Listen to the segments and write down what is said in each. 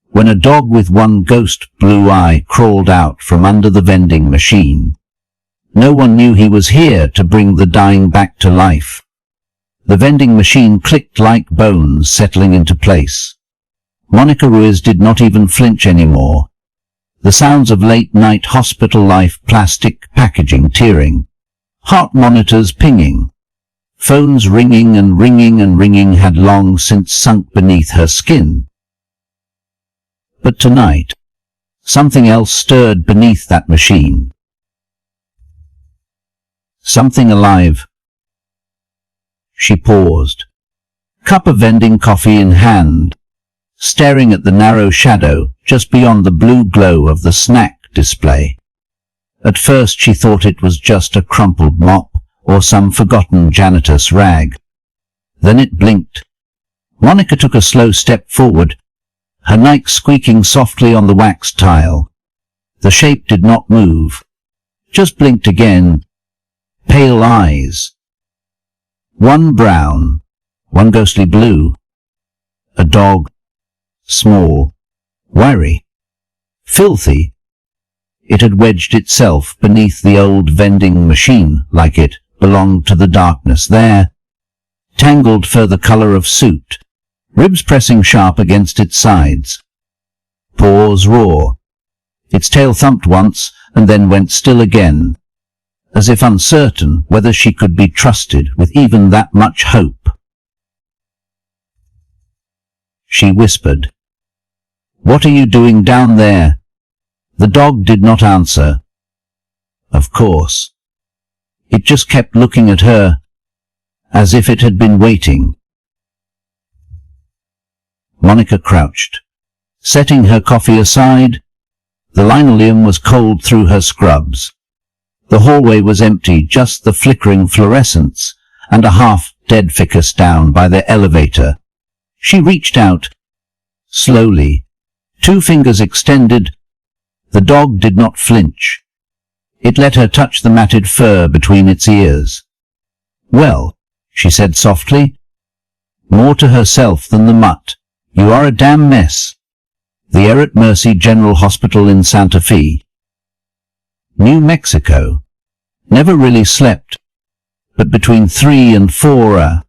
when a dog with one ghost blue eye crawled out from under the vending machine. No one knew he was here to bring the dying back to life. The vending machine clicked like bones settling into place. Monica Ruiz did not even flinch anymore. The sounds of late-night hospital life, plastic packaging tearing, heart monitors pinging, phones ringing and ringing and ringing had long since sunk beneath her skin. But tonight, something else stirred beneath that machine. Something alive. She paused, cup of vending coffee in hand, staring at the narrow shadow just beyond the blue glow of the snack display. At first she thought it was just a crumpled mop or some forgotten janitor's rag. Then it blinked. Monica took a slow step forward, her Nike squeaking softly on the wax tile. The shape did not move, just blinked again. Pale eyes. One brown, one ghostly blue. A dog. Small, wiry, filthy. It had wedged itself beneath the old vending machine like it belonged to the darkness there. Tangled fur the color of soot, ribs pressing sharp against its sides. Paws raw. Its tail thumped once and then went still again, as if uncertain whether she could be trusted with even that much hope. She whispered, "What are you doing down there?" The dog did not answer. Of course. It just kept looking at her, as if it had been waiting. Monica crouched, setting her coffee aside. The linoleum was cold through her scrubs. The hallway was empty, just the flickering fluorescence and a half-dead ficus down by the elevator. She reached out, slowly, 2 fingers extended. The dog did not flinch. It let her touch the matted fur between its ears. "Well," she said softly, more to herself than the mutt, "you are a damn mess." The Air at Mercy General Hospital in Santa Fe, New Mexico. Never really slept, but between 3 and 4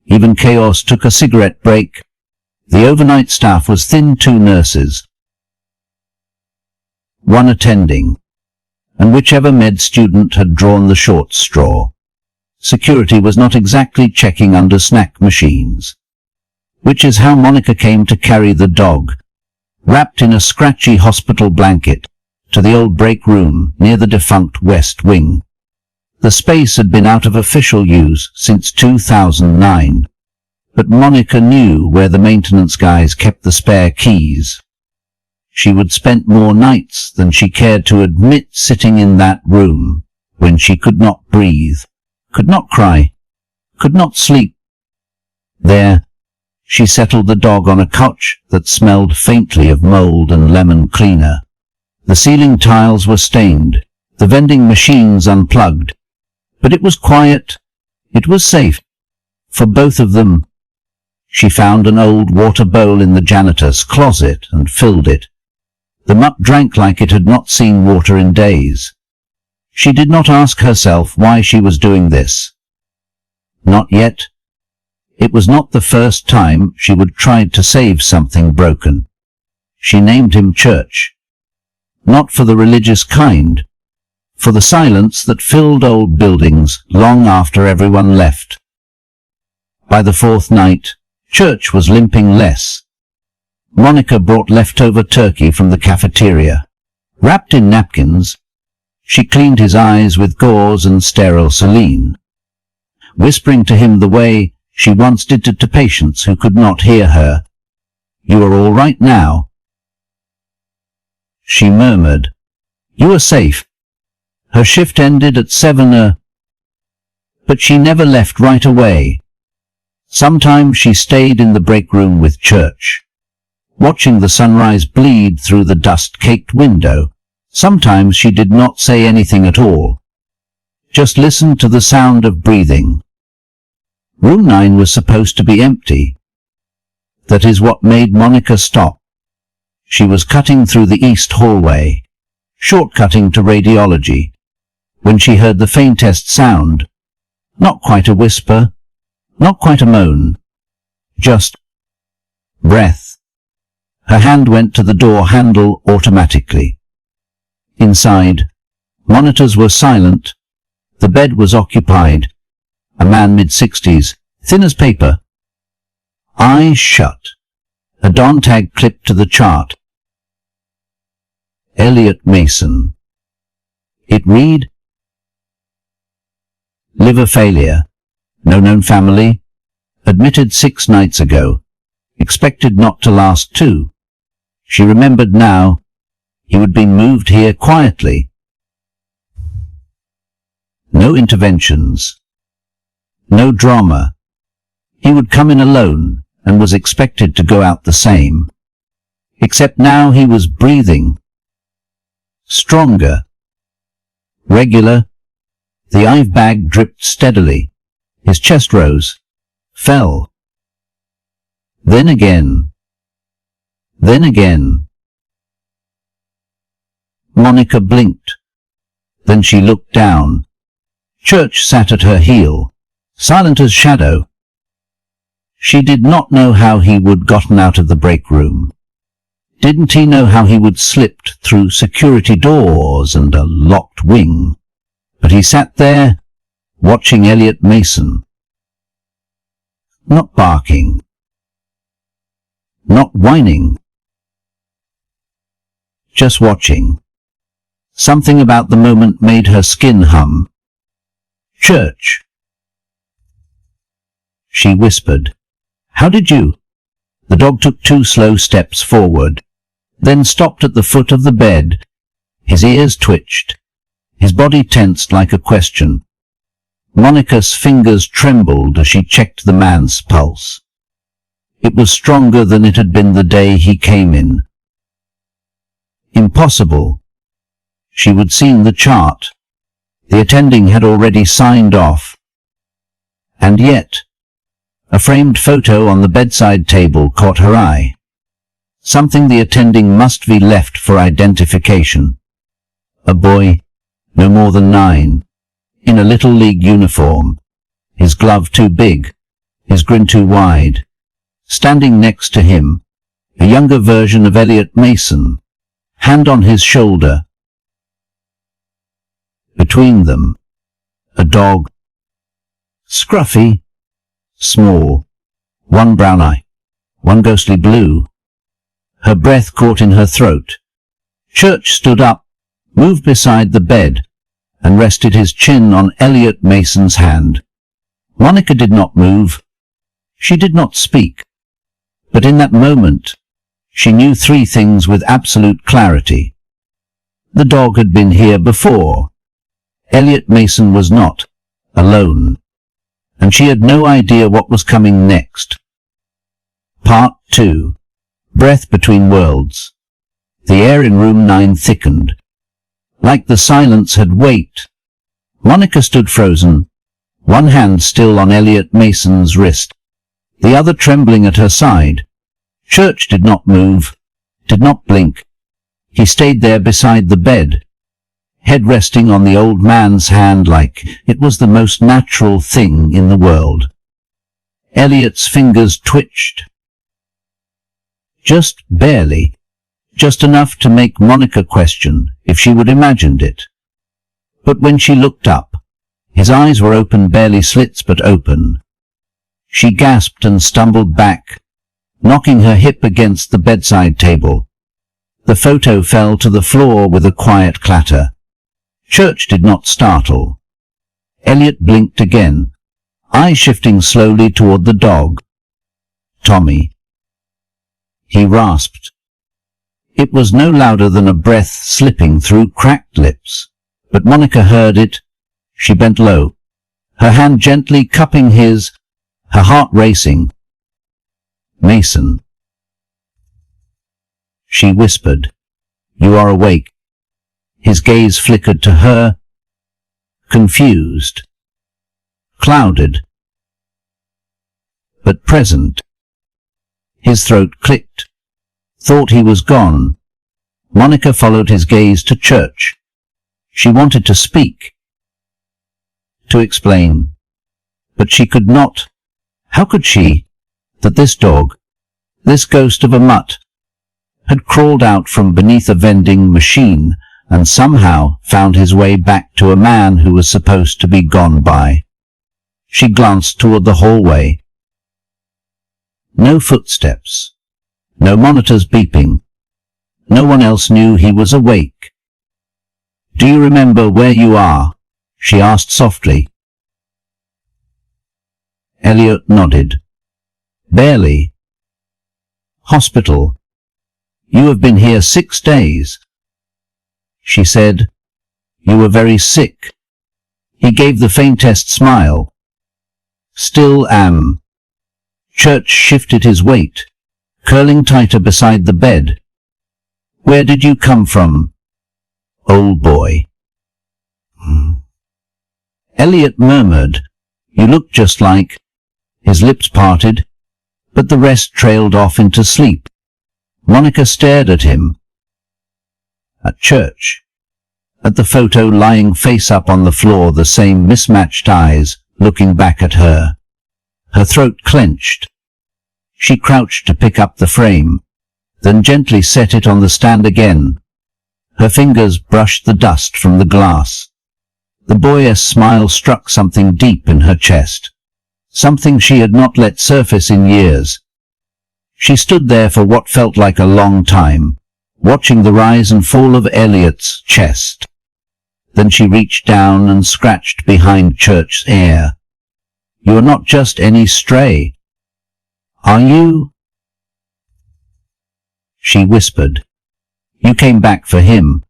even chaos took a cigarette break. The overnight staff was thin, 2 nurses, 1 attending, and whichever med student had drawn the short straw. Security was not exactly checking under snack machines, which is how Monica came to carry the dog, wrapped in a scratchy hospital blanket, to the old break room near the defunct West Wing. The space had been out of official use since 2009, but Monica knew where the maintenance guys kept the spare keys. She would spend more nights than she cared to admit sitting in that room, when she could not breathe, could not cry, could not sleep. There, she settled the dog on a couch that smelled faintly of mold and lemon cleaner. The ceiling tiles were stained, the vending machines unplugged, but it was quiet. It was safe. For both of them. She found an old water bowl in the janitor's closet and filled it. The mutt drank like it had not seen water in days. She did not ask herself why she was doing this. Not yet. It was not the first time she would try to save something broken. She named him Church. Not for the religious kind, for the silence that filled old buildings long after everyone left. By the 4th night, Church was limping less. Monica brought leftover turkey from the cafeteria. Wrapped in napkins, she cleaned his eyes with gauze and sterile saline, whispering to him the way she once did to patients who could not hear her. "You are all right now." She murmured, "You are safe." Her shift ended at 7, but she never left right away. Sometimes she stayed in the break room with Church, watching the sunrise bleed through the dust-caked window. Sometimes she did not say anything at all, just listened to the sound of breathing. Room 9 was supposed to be empty. That is what made Monica stop. She was cutting through the east hallway, shortcutting to radiology, when she heard the faintest sound. Not quite a whisper, not quite a moan, just breath. Her hand went to the door handle automatically. Inside, monitors were silent. The bed was occupied. A man mid-60s, thin as paper. Eyes shut. A Don tag clipped to the chart. Elliot Mason. It read, liver failure, no known family, admitted 6 nights ago, expected not to last 2. She remembered now, he would be moved here quietly. No interventions. No drama. He would come in alone and was expected to go out the same. Except now he was breathing. Stronger. Regular. The IV bag dripped steadily. His chest rose. Fell. Then again. Then again. Monica blinked. Then she looked down. Church sat at her heel, silent as shadow. She did not know how he would gotten out of the break room. Didn't he know how he would slipped through security doors and a locked wing? But he sat there, watching Elliot Mason. Not barking. Not whining. Just watching. Something about the moment made her skin hum. Church. She whispered, "How did you?" The dog took 2 slow steps forward, then stopped at the foot of the bed. His ears twitched. His body tensed like a question. Monica's fingers trembled as she checked the man's pulse. It was stronger than it had been the day he came in. Impossible. She would seen the chart. The attending had already signed off. And yet, a framed photo on the bedside table caught her eye. Something the attending must be left for identification. A boy, no more than 9, in a little league uniform, his glove too big, his grin too wide. Standing next to him, a younger version of Elliot Mason, hand on his shoulder. Between them, a dog. Scruffy, small, one brown eye, one ghostly blue. Her breath caught in her throat. Church stood up, moved beside the bed, and rested his chin on Elliot Mason's hand. Monica did not move. She did not speak. But in that moment, she knew 3 things with absolute clarity. The dog had been here before. Elliot Mason was not alone, and she had no idea what was coming next. Part 2. Breath between worlds. The air in room 9 thickened. Like the silence had weight. Monica stood frozen, one hand still on Elliot Mason's wrist, the other trembling at her side. Church did not move, did not blink. He stayed there beside the bed, head resting on the old man's hand like it was the most natural thing in the world. Elliot's fingers twitched. Just barely, just enough to make Monica question if she would imagined it. But when she looked up, his eyes were open, barely slits but open. She gasped and stumbled back, knocking her hip against the bedside table. The photo fell to the floor with a quiet clatter. Church did not startle. Elliot blinked again, eye shifting slowly toward the dog. Tommy. He rasped. It was no louder than a breath slipping through cracked lips, but Monica heard it. She bent low, her hand gently cupping his, her heart racing. Mason. She whispered, "You are awake." His gaze flickered to her, confused, clouded, but present. His throat clicked. thought he was gone. Monica followed his gaze to Church. She wanted to speak, to explain, but she could not. How could she? That this dog, this ghost of a mutt, had crawled out from beneath a vending machine and somehow found his way back to a man who was supposed to be gone by. She glanced toward the hallway. No footsteps. No monitors beeping. No one else knew he was awake. "Do you remember where you are?" she asked softly. Elliot nodded. "Barely." "Hospital. You have been here 6 days." She said, "You were very sick." He gave the faintest smile. "Still am." Church shifted his weight, curling tighter beside the bed. "Where did you come from, old boy?" Elliot murmured, "You look just like." His lips parted, but the rest trailed off into sleep. Monica stared at him. At Church. At the photo lying face up on the floor, the same mismatched eyes looking back at her. Her throat clenched. She crouched to pick up the frame, then gently set it on the stand again. Her fingers brushed the dust from the glass. The boyish smile struck something deep in her chest, something she had not let surface in years. She stood there for what felt like a long time, watching the rise and fall of Elliot's chest. Then she reached down and scratched behind Church's ear. "You are not just any stray, are you?" She whispered. "You came back for him."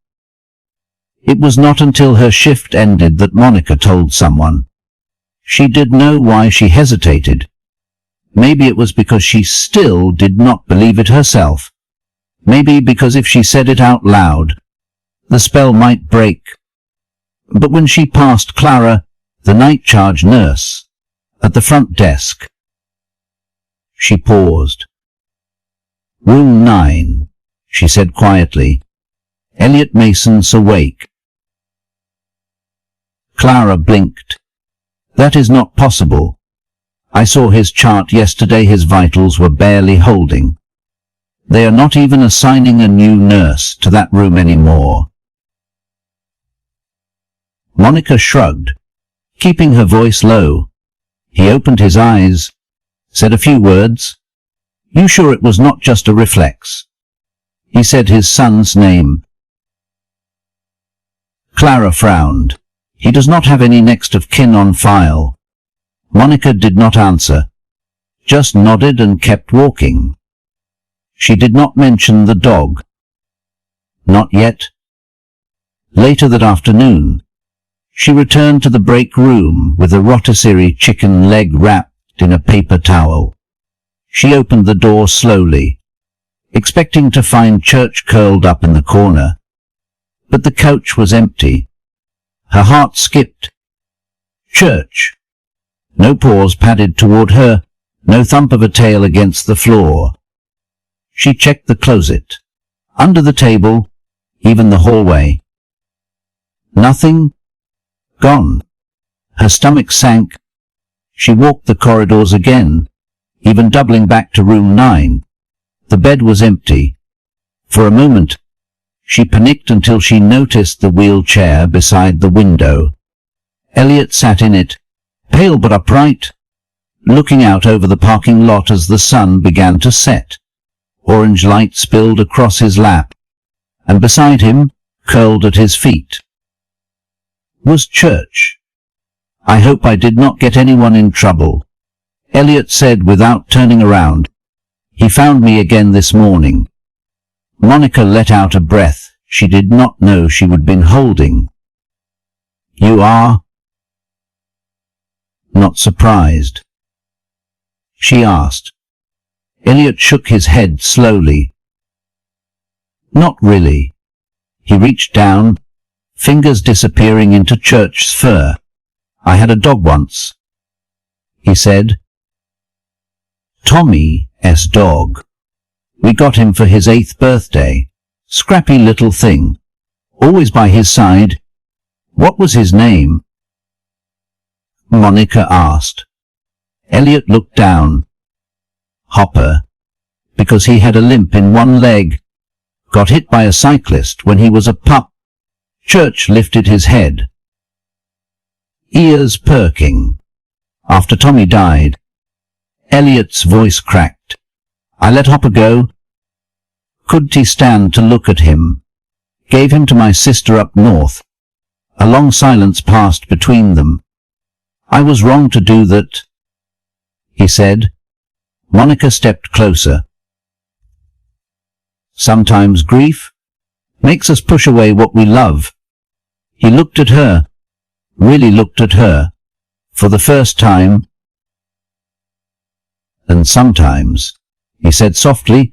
It was not until her shift ended that Monica told someone. She did know why she hesitated. Maybe it was because she still did not believe it herself. Maybe because if she said it out loud, the spell might break. But when she passed Clara, the night charge nurse, at the front desk, she paused. "Room 9, she said quietly. "Elliot Mason's awake." Clara blinked. "That is not possible. I saw his chart yesterday. His vitals were barely holding. They are not even assigning a new nurse to that room anymore." Monica shrugged, keeping her voice low. He opened his eyes, said a few words. "You sure it was not just a reflex?" He said his son's name. Clara frowned. "He does not have any next of kin on file." Monica did not answer, just nodded and kept walking. She did not mention the dog. Not yet. Later that afternoon, she returned to the break room with a rotisserie chicken leg wrapped in a paper towel. She opened the door slowly, expecting to find Church curled up in the corner. But the couch was empty. Her heart skipped. Church. No paws padded toward her, no thump of a tail against the floor. She checked the closet, under the table, even the hallway. Nothing. Gone. Her stomach sank. She walked the corridors again, even doubling back to room 9. The bed was empty. For a moment, she panicked until she noticed the wheelchair beside the window. Elliot sat in it, pale but upright, looking out over the parking lot as the sun began to set. Orange light spilled across his lap, and beside him, curled at his feet, was Church. "I hope I did not get anyone in trouble," Elliot said without turning around. "He found me again this morning." Monica let out a breath she did not know she would been holding. "You are not surprised?" she asked. Elliot shook his head slowly. "Not really." He reached down, fingers disappearing into Church's fur. "I had a dog once," he said. "Tommy's dog." We got him for his 8th birthday. Scrappy little thing. Always by his side. What was his name? Monica asked. Elliot looked down. Hopper. Because he had a limp in one leg. Got hit by a cyclist when he was a pup. Church lifted his head. Ears perking. After Tommy died. Elliot's voice cracked. I let Hopper go. Couldn't he stand to look at him? Gave him to my sister up north. A long silence passed between them. I was wrong to do that, he said. Monica stepped closer. Sometimes grief makes us push away what we love. He looked at her, really looked at her, for the first time. And sometimes, he said softly,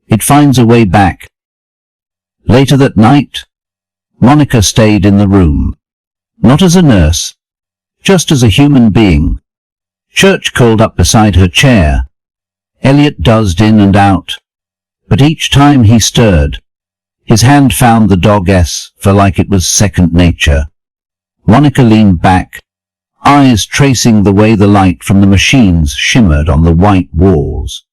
it finds a way back. Later that night, Monica stayed in the room, not as a nurse, just as a human being. Church curled up beside her chair. Elliot dozed in and out, but each time he stirred, his hand found the dog S for like it was second nature. Monica leaned back, eyes tracing the way the light from the machines shimmered on the white walls.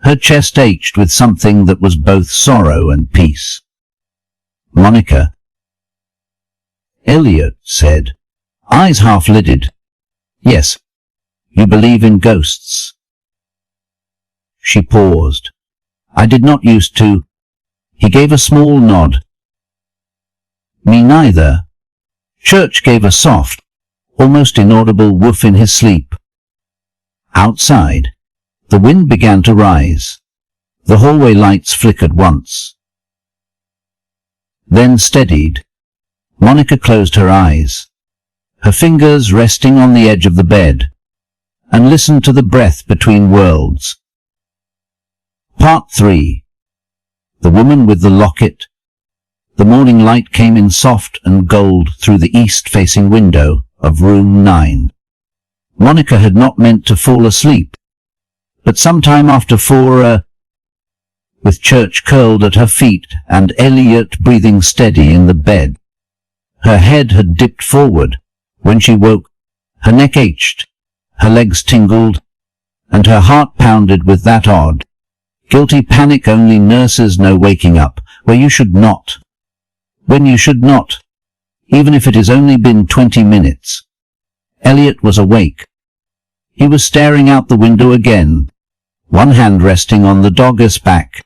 Her chest ached with something that was both sorrow and peace. Monica. Elliot said, eyes half-lidded. Yes, you believe in ghosts. She paused. I did not used to. He gave a small nod. Me neither. Church gave a soft, almost inaudible woof in his sleep. Outside, the wind began to rise. The hallway lights flickered once. Then steadied. Monica closed her eyes, her fingers resting on the edge of the bed, and listened to the breath between worlds. Part 3. The woman with the locket. The morning light came in soft and gold through the east-facing window of room 9. Monica had not meant to fall asleep, but sometime after 4, with Church curled at her feet and Elliot breathing steady in the bed. Her head had dipped forward. When she woke, her neck ached, her legs tingled, and her heart pounded with that odd, guilty panic only nurses know, waking up where you should not. When you should not, even if it has only been 20 minutes. Elliot was awake. He was staring out the window again, one hand resting on the dogger's back.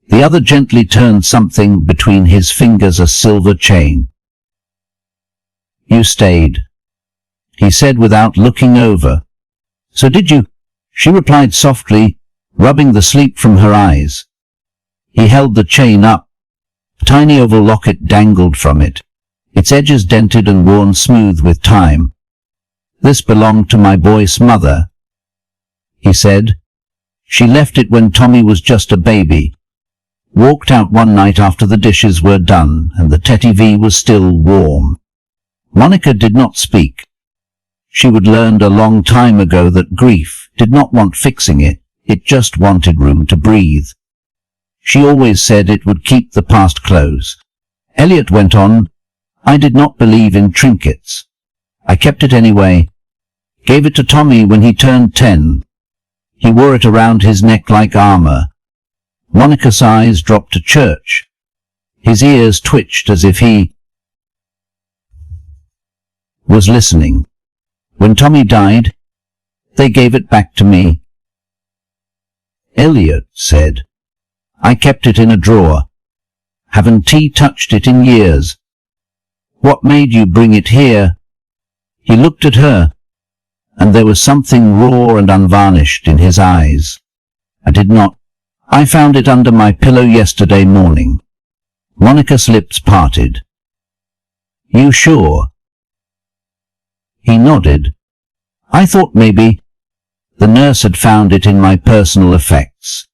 The other gently turned something between his fingers, a silver chain. You stayed, he said without looking over. So did you? She replied softly, rubbing the sleep from her eyes. He held the chain up. A tiny oval locket dangled from it, its edges dented and worn smooth with time. This belonged to my boy's mother, he said. She left it when Tommy was just a baby. Walked out one night after the dishes were done and the Teddy V was still warm. Monica did not speak. She would learned a long time ago that grief did not want fixing it just wanted room to breathe. She always said it would keep the past close. Elliot went on, I did not believe in trinkets. I kept it anyway. Gave it to Tommy when he turned 10. He wore it around his neck like armor. Monica's eyes dropped to Church. His ears twitched as if he was listening. When Tommy died, they gave it back to me. Elliot said, I kept it in a drawer. Haven't touched it in years. What made you bring it here? He looked at her, and there was something raw and unvarnished in his eyes. I did not. I found it under my pillow yesterday morning. Monica's lips parted. You sure? He nodded. I thought maybe the nurse had found it in my personal effects.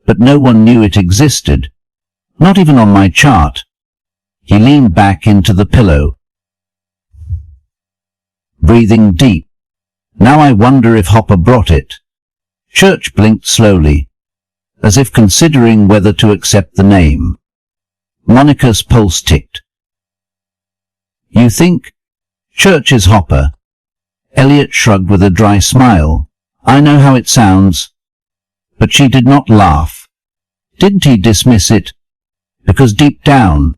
But no one knew it existed, not even on my chart. He leaned back into the pillow, breathing deep. Now I wonder if Hopper brought it. Church blinked slowly. as if considering whether to accept the name. Monica's pulse ticked. You think? Church is Hopper. Elliot shrugged with a dry smile. I know how it sounds. But she did not laugh. Didn't he dismiss it? Because deep down,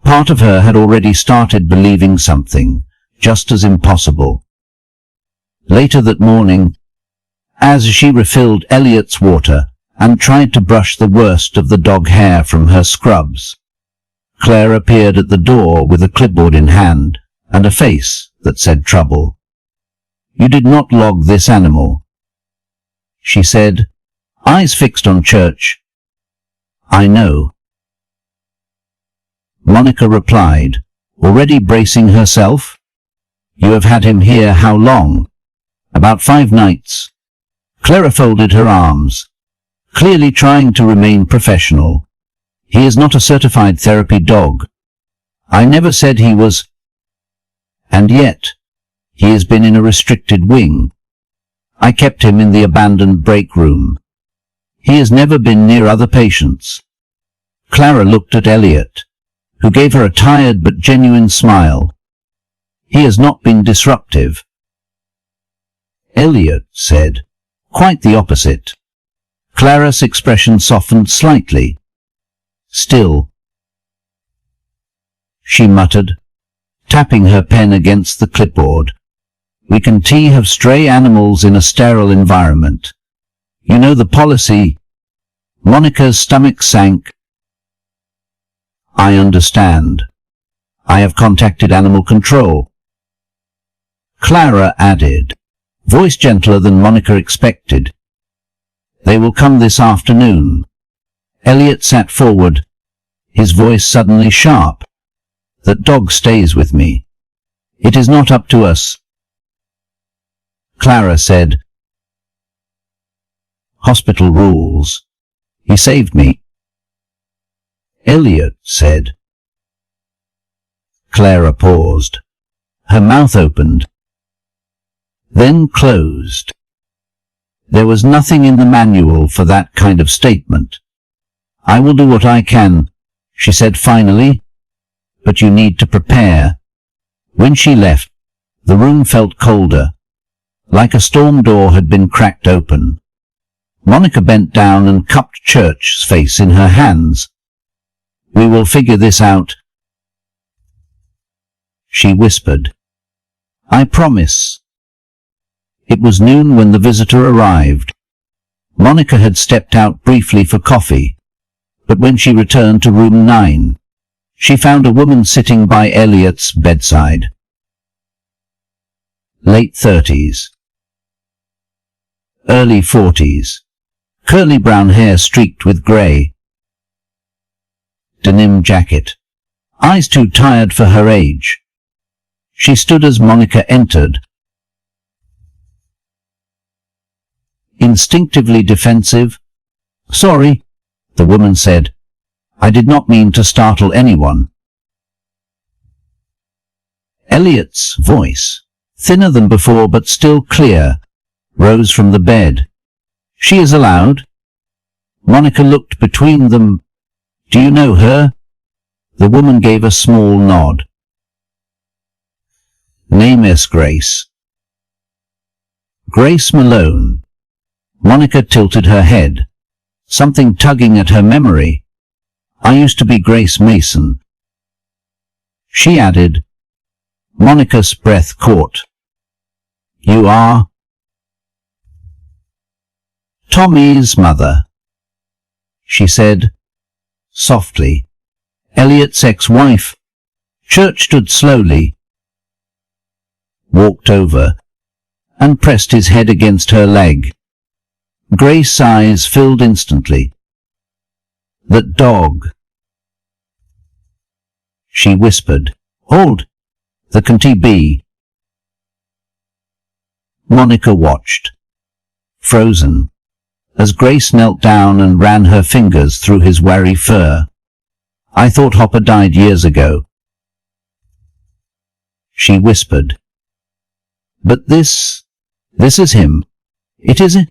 part of her had already started believing something just as impossible. Later that morning, as she refilled Elliot's water and tried to brush the worst of the dog hair from her scrubs, Claire appeared at the door with a clipboard in hand and a face that said trouble. You did not log this animal, she said, eyes fixed on Church. I know. Monica replied, already bracing herself. You have had him here how long? About 5 nights. Clara folded her arms, clearly trying to remain professional. He is not a certified therapy dog. I never said he was. And yet, he has been in a restricted wing. I kept him in the abandoned break room. He has never been near other patients. Clara looked at Elliot, who gave her a tired but genuine smile. He has not been disruptive. Elliot said, quite the opposite. Clara's expression softened slightly. Still, she muttered, tapping her pen against the clipboard. We can have stray animals in a sterile environment. You know the policy. Monica's stomach sank. I understand. I have contacted animal control. Clara added, voice gentler than Monica expected. They will come this afternoon. Elliot sat forward, his voice suddenly sharp. That dog stays with me. It is not up to us. Clara said, hospital rules. He saved me. Elliot said. Clara paused. Her mouth opened, then closed. There was nothing in the manual for that kind of statement. I will do what I can, she said finally, but you need to prepare. When she left, the room felt colder, like a storm door had been cracked open. Monica bent down and cupped Church's face in her hands. We will figure this out, she whispered. I promise. It was noon when the visitor arrived. Monica had stepped out briefly for coffee, but when she returned to room 9, she found a woman sitting by Elliot's bedside. Late 30s. Early 40s. Curly brown hair streaked with grey. Denim jacket. Eyes too tired for her age. She stood as Monica entered, instinctively defensive. Sorry, the woman said. I did not mean to startle anyone. Elliot's voice, thinner than before but still clear, rose from the bed. She is allowed? Monica looked between them. Do you know her? The woman gave a small nod. Name is Grace. Grace Malone. Monica tilted her head, something tugging at her memory. I used to be Grace Mason. She added. Monica's breath caught. You are? Tommy's mother, she said, softly. Elliot's ex-wife. Church stood slowly, walked over, and pressed his head against her leg. Grace's eyes filled instantly. That dog, she whispered. Hold, there can be. Monica watched, frozen, as Grace knelt down and ran her fingers through his wary fur. I thought Hopper died years ago, she whispered. But this is him. It is it?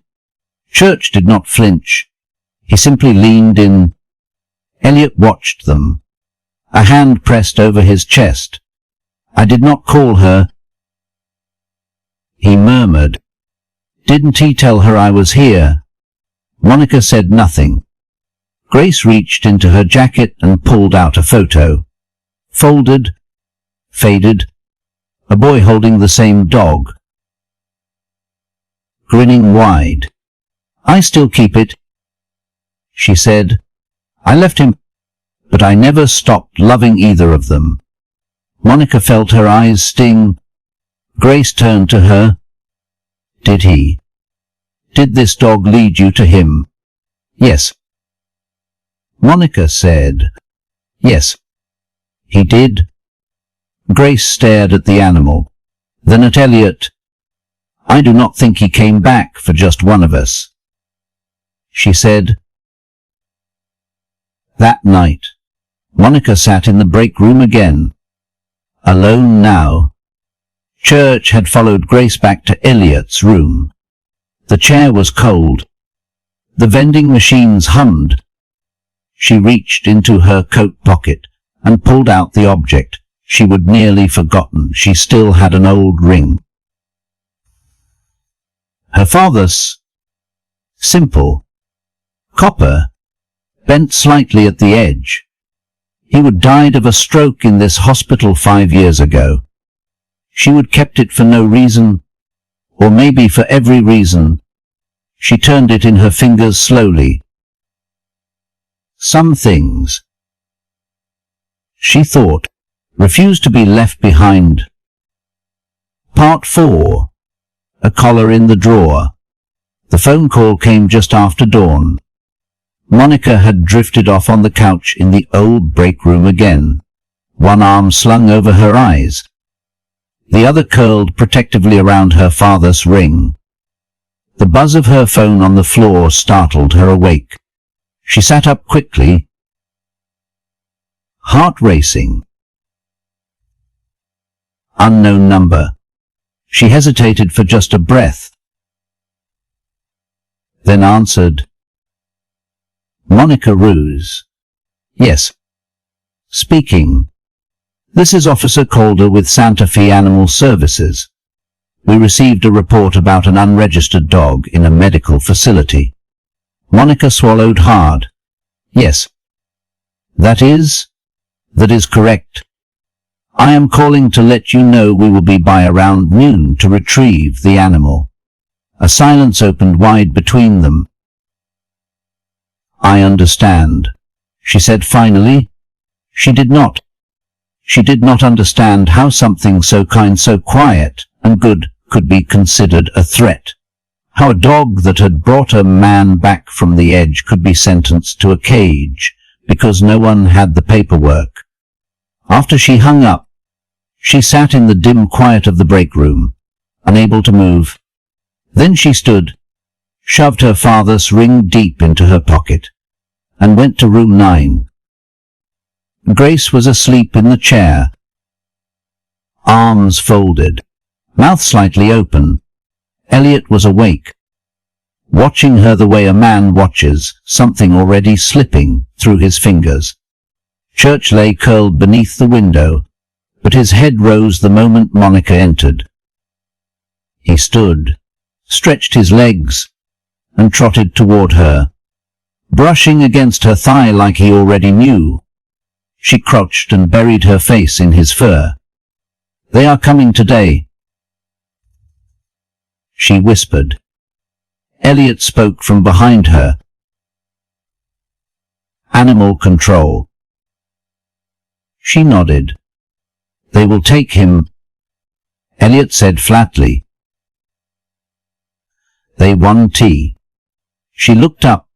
Church did not flinch. He simply leaned in. Elliot watched them. A hand pressed over his chest. "I did not call her," he murmured. "Didn't he tell her I was here?" Monica said nothing. Grace reached into her jacket and pulled out a photo. Folded, faded, a boy holding the same dog. Grinning wide. "I still keep it," she said. "I left him, but I never stopped loving either of them." Monica felt her eyes sting. Grace turned to her. Did this dog lead you to him?" "Yes." Monica said, "Yes, he did." Grace stared at the animal, then at Elliot. "I do not think he came back for just one of us," she said. That night, Monica sat in the break room again. Alone now. Church had followed Grace back to Elliot's room. The chair was cold. The vending machines hummed. She reached into her coat pocket and pulled out the object she would nearly forgotten. She still had an old ring. Her father's. Simple. Copper. Bent slightly at the edge. He would died of a stroke in this hospital 5 years ago. She would kept it for no reason, or maybe for every reason. She turned it in her fingers slowly. Some things, she thought, refused to be left behind. Part 4. A collar in the drawer. The phone call came just after dawn. Monica had drifted off on the couch in the old break room again, one arm slung over her eyes, the other curled protectively around her father's ring. The buzz of her phone on the floor startled her awake. She sat up quickly, heart racing. Unknown number. She hesitated for just a breath, then answered. Monica Ruse. Yes. Speaking. This is Officer Calder with Santa Fe Animal Services. We received a report about an unregistered dog in a medical facility. Monica swallowed hard. Yes. That is correct. I am calling to let you know we will be by around noon to retrieve the animal. A silence opened wide between them. I understand, she said finally. She did not understand how something so kind, so quiet and good could be considered a threat. How a dog that had brought a man back from the edge could be sentenced to a cage because no one had the paperwork. After she hung up, she sat in the dim quiet of the break room, unable to move. Then she stood, shoved her father's ring deep into her pocket, and went to room 9. Grace was asleep in the chair, arms folded, mouth slightly open. Elliot was awake, watching her the way a man watches something already slipping through his fingers. Church lay curled beneath the window, but his head rose the moment Monica entered. He stood, stretched his legs, and trotted toward her, brushing against her thigh like he already knew. She crouched and buried her face in his fur. They are coming today, she whispered. Elliot spoke from behind her. Animal control. She nodded. They will take him, Elliot said flatly. They want tea. She looked up.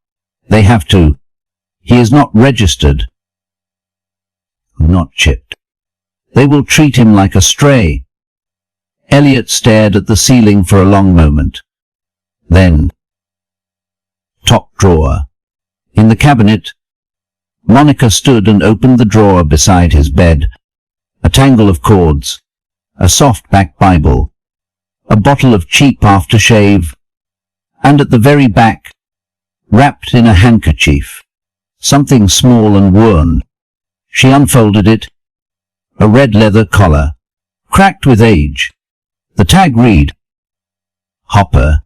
They have to. He is not registered. Not chipped. They will treat him like a stray. Elliot stared at the ceiling for a long moment. Then, top drawer. In the cabinet, Monica stood and opened the drawer beside his bed. A tangle of cords, a soft-back Bible, a bottle of cheap aftershave, and at the very back, wrapped in a handkerchief, something small and worn. She unfolded it. A red leather collar, cracked with age. The tag read, Hopper.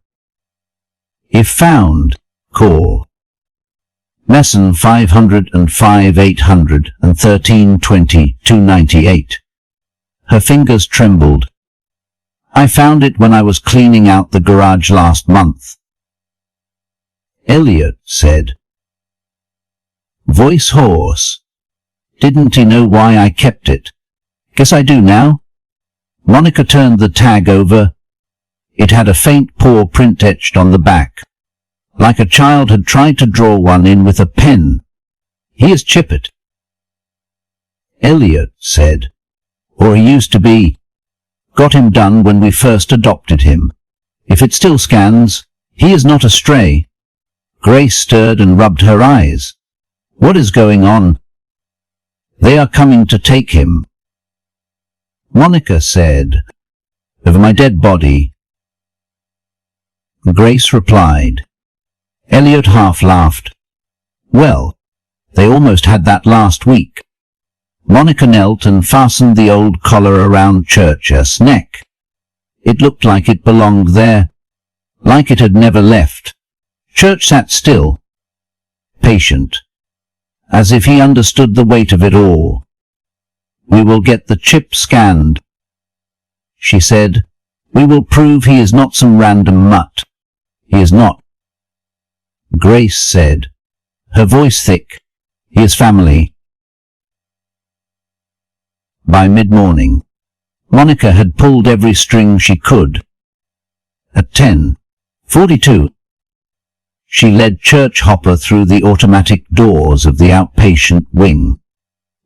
If found, call. Messon 505 800 and 1320 298. Her fingers trembled. I found it when I was cleaning out the garage last month. Elliot said. Voice hoarse. Didn't he know why I kept it? Guess I do now. Monica turned the tag over. It had a faint paw print etched on the back, like a child had tried to draw one in with a pen. He is Chippet. Elliot said. Or he used to be. Got him done when we first adopted him. If it still scans, he is not a stray. Grace stirred and rubbed her eyes. What is going on? They are coming to take him. Monica said, over my dead body. Grace replied. Elliot half laughed. Well, they almost had that last week. Monica knelt and fastened the old collar around Church's neck. It looked like it belonged there, like it had never left. Church sat still, patient, as if he understood the weight of it all. We will get the chip scanned, she said. We will prove he is not some random mutt. He is not. Grace said, her voice thick. He is family. By mid-morning, Monica had pulled every string she could. At 10:42, she led Church Hopper through the automatic doors of the outpatient wing,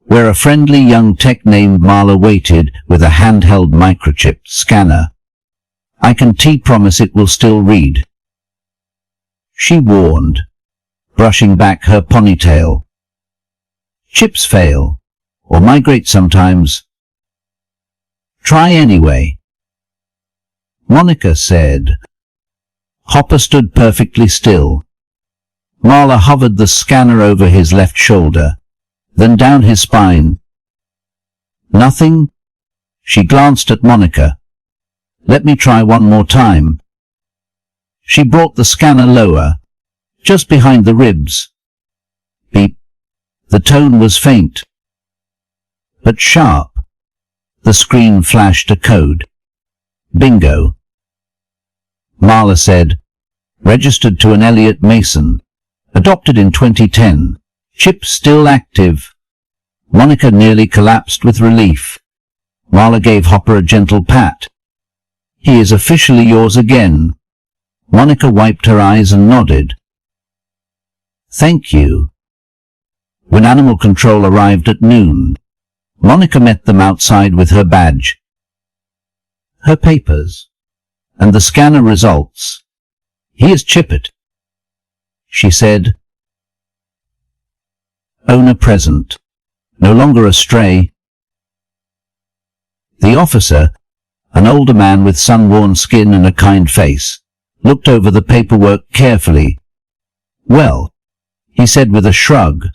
where a friendly young tech named Marla waited with a handheld microchip scanner. I can promise it will still read, she warned, brushing back her ponytail. Chips fail, or migrate sometimes. Try anyway. Monica said. Hopper stood perfectly still. Marla hovered the scanner over his left shoulder, then down his spine. Nothing? She glanced at Monica. Let me try one more time. She brought the scanner lower, just behind the ribs. Beep. The tone was faint, but sharp. The screen flashed a code. Bingo. Marla said, registered to an Elliot Mason, adopted in 2010, chip still active. Monica nearly collapsed with relief. Marla gave Hopper a gentle pat. He is officially yours again. Monica wiped her eyes and nodded. Thank you. When Animal Control arrived at noon, Monica met them outside with her badge, her papers, and the scanner results. He is Chippet, she said. Owner present, no longer a stray. The officer, an older man with sun-worn skin and a kind face, looked over the paperwork carefully. Well, he said with a shrug,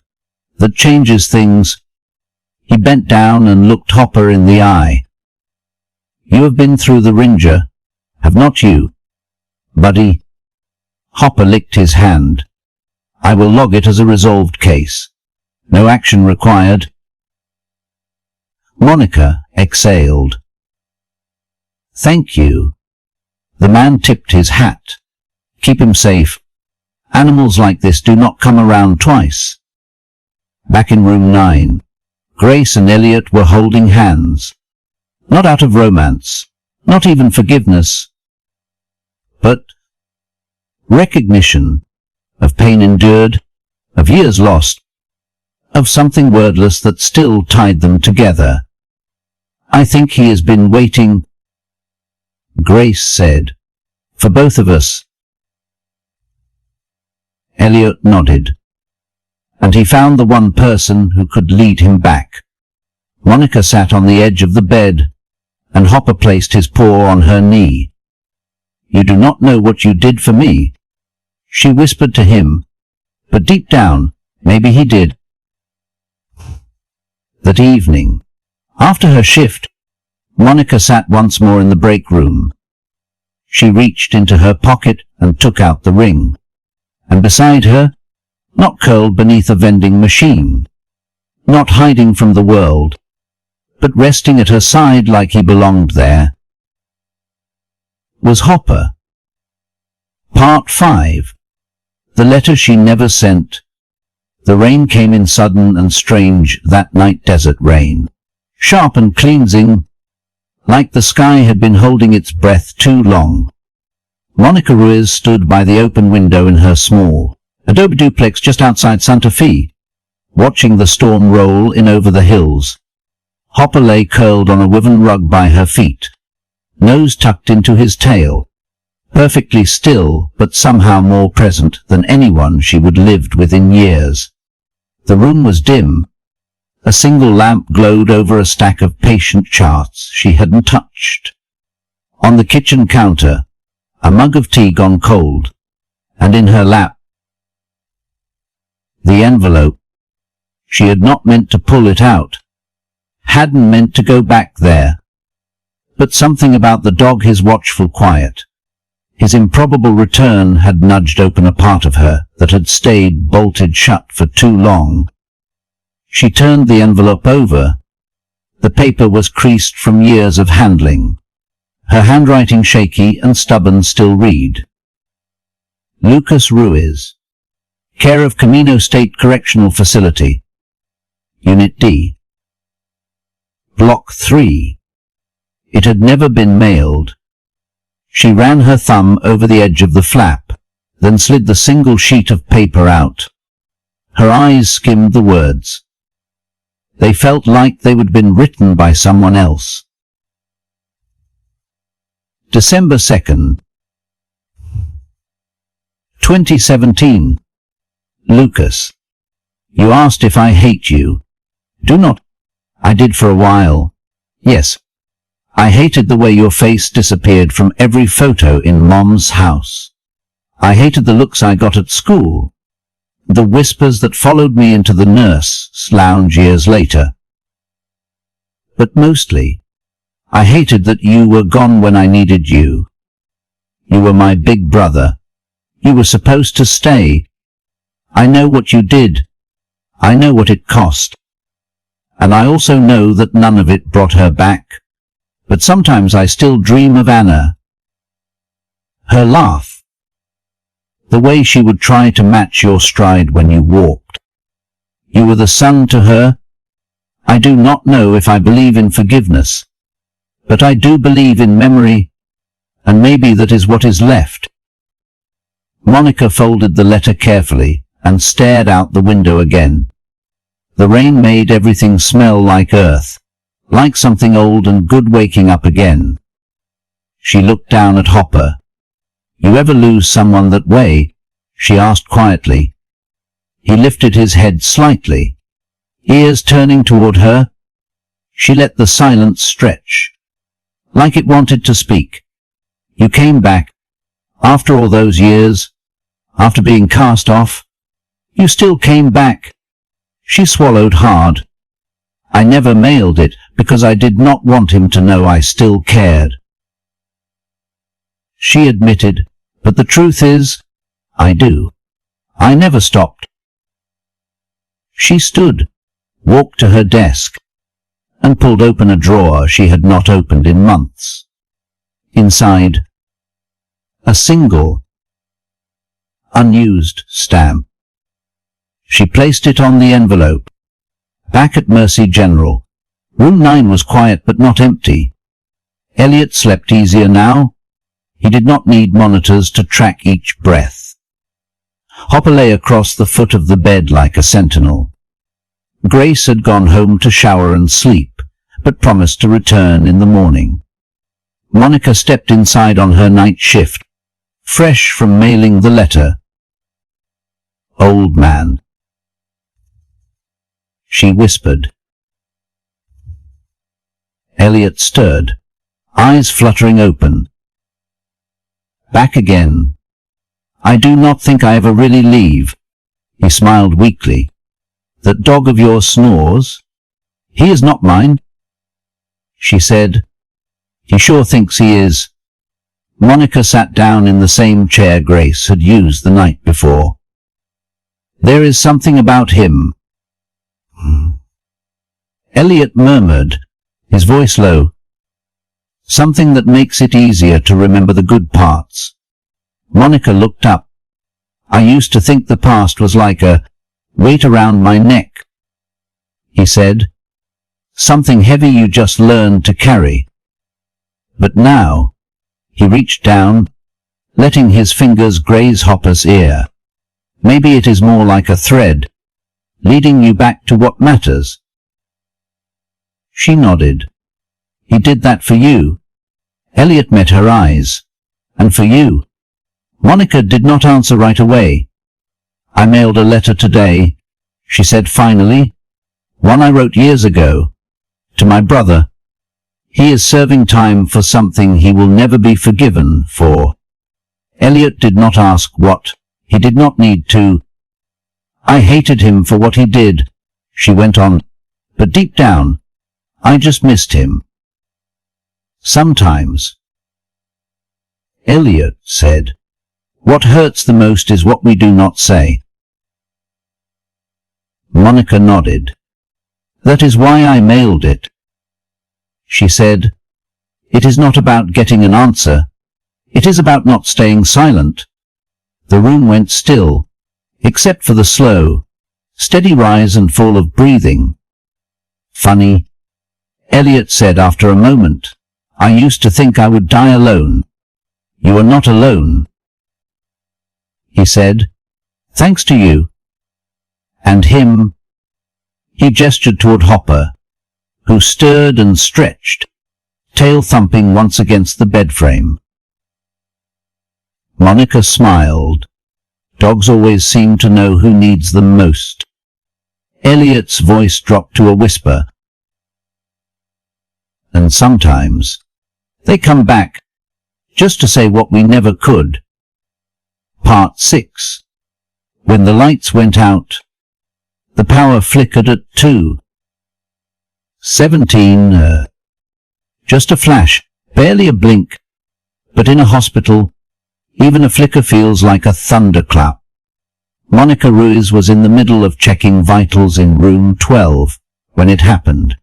that changes things. He bent down and looked Hopper in the eye. You have been through the ringer, have not you, buddy? Hopper licked his hand. I will log it as a resolved case. No action required. Monica exhaled. Thank you. The man tipped his hat. Keep him safe. Animals like this do not come around twice. Back in room 9, Grace and Elliot were holding hands. Not out of romance, not even forgiveness, but recognition of pain endured, of years lost, of something wordless that still tied them together. I think he has been waiting, Grace said, for both of us. Elliot nodded, and he found the one person who could lead him back. Monica sat on the edge of the bed, and Hopper placed his paw on her knee. You do not know what you did for me, she whispered to him, but deep down, maybe he did. That evening, after her shift, Monica sat once more in the break room. She reached into her pocket and took out the ring. And beside her, not curled beneath a vending machine, not hiding from the world, but resting at her side like he belonged there, was Hopper. Part 5. The letter she never sent. The rain came in sudden and strange, that night, desert rain, sharp and cleansing, like the sky had been holding its breath too long. Monica Ruiz stood by the open window in her small adobe duplex just outside Santa Fe, watching the storm roll in over the hills. Hopper lay curled on a woven rug by her feet, nose tucked into his tail, perfectly still but somehow more present than anyone she would lived with in years. The room was dim. A single lamp glowed over a stack of patient charts she hadn't touched. On the kitchen counter, a mug of tea gone cold, and in her lap, the envelope. She had not meant to pull it out, hadn't meant to go back there. But something about the dog, his watchful quiet, his improbable return, had nudged open a part of her that had stayed bolted shut for too long. She turned the envelope over. The paper was creased from years of handling, her handwriting shaky and stubborn still read. Lucas Ruiz, care of Camino State Correctional Facility, Unit D, Block 3. It had never been mailed. She ran her thumb over the edge of the flap, then slid the single sheet of paper out. Her eyes skimmed the words. They felt like they would been written by someone else. December 2nd, 2017. Lucas, you asked if I hate you. Do not. I did for a while. Yes. I hated the way your face disappeared from every photo in Mom's house. I hated the looks I got at school, the whispers that followed me into the nurse's lounge years later. But mostly, I hated that you were gone when I needed you. You were my big brother. You were supposed to stay. I know what you did. I know what it cost. And I also know that none of it brought her back. But sometimes I still dream of Anna. Her laugh. The way she would try to match your stride when you walked. You were the sun to her. I do not know if I believe in forgiveness, but I do believe in memory, and maybe that is what is left. Monica folded the letter carefully and stared out the window again. The rain made everything smell like earth, like something old and good waking up again. She looked down at Hopper. You ever lose someone that way? She asked quietly. He lifted his head slightly, ears turning toward her. She let the silence stretch, like it wanted to speak. You came back, after all those years, after being cast off. You still came back. She swallowed hard. I never mailed it because I did not want him to know I still cared. She admitted, but the truth is, I do. I never stopped. She stood, walked to her desk, and pulled open a drawer she had not opened in months. Inside, a single, unused stamp. She placed it on the envelope. Back at Mercy General. Room 9 was quiet but not empty. Elliot slept easier now. He did not need monitors to track each breath. Hopper lay across the foot of the bed like a sentinel. Grace had gone home to shower and sleep, but promised to return in the morning. Monica stepped inside on her night shift, fresh from mailing the letter. Old man, she whispered. Elliot stirred, eyes fluttering open. Back again. I do not think I ever really leave. He smiled weakly. That dog of yours snores? He is not mine. She said, He sure thinks he is. Monica sat down in the same chair Grace had used the night before. There is something about him. Elliot murmured, his voice low. Something that makes it easier to remember the good parts. Monica looked up. I used to think the past was like a weight around my neck, he said. Something heavy you just learned to carry. But now, he reached down, letting his fingers graze Hopper's ear. Maybe it is more like a thread, leading you back to what matters. She nodded. He did that for you. Elliot met her eyes. And for you. Monica did not answer right away. I mailed a letter today, she said finally. One I wrote years ago. To my brother. He is serving time for something he will never be forgiven for. Elliot did not ask what. He did not need to. I hated him for what he did, she went on. But deep down, I just missed him. Sometimes. Elliot said, What hurts the most is what we do not say. Monica nodded. That is why I mailed it. She said, It is not about getting an answer. It is about not staying silent. The room went still, except for the slow, steady rise and fall of breathing. Funny, Elliot said after a moment. I used to think I would die alone. You are not alone. He said, Thanks to you. And him. He gestured toward Hopper, who stirred and stretched, tail thumping once against the bed frame. Monica smiled. Dogs always seem to know who needs them most. Elliot's voice dropped to a whisper. And sometimes, they come back, just to say what we never could. Part 6. When the lights went out, the power flickered at 2:17. Just a flash, barely a blink. But in a hospital, even a flicker feels like a thunderclap. Monica Ruiz was in the middle of checking vitals in room 12 when it happened.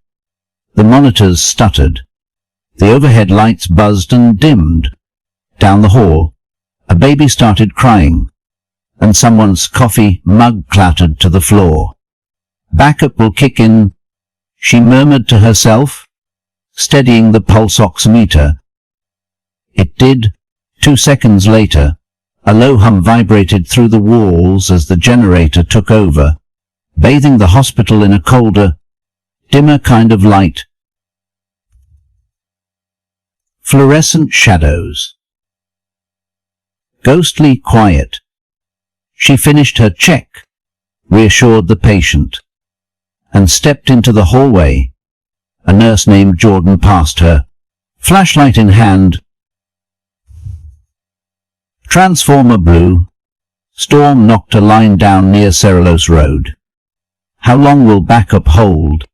The monitors stuttered. The overhead lights buzzed and dimmed. Down the hall, a baby started crying, and someone's coffee mug clattered to the floor. Backup will kick in, she murmured to herself, steadying the pulse oximeter. It did. 2 seconds later, a low hum vibrated through the walls as the generator took over, bathing the hospital in a colder, dimmer kind of light. Fluorescent shadows. Ghostly quiet. She finished her check, reassured the patient, and stepped into the hallway. A nurse named Jordan passed her, flashlight in hand. Transformer blue. Storm knocked a line down near Cerulose Road. How long will backup hold?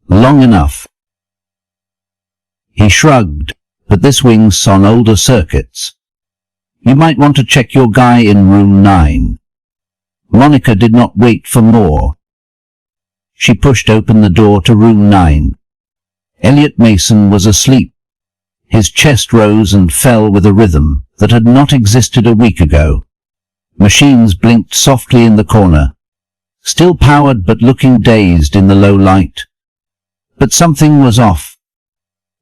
Long enough. He shrugged, but this wing's on older circuits. You might want to check your guy in room 9. Monica did not wait for more. She pushed open the door to room 9. Elliot Mason was asleep. His chest rose and fell with a rhythm that had not existed a week ago. Machines blinked softly in the corner, still powered but looking dazed in the low light. But something was off.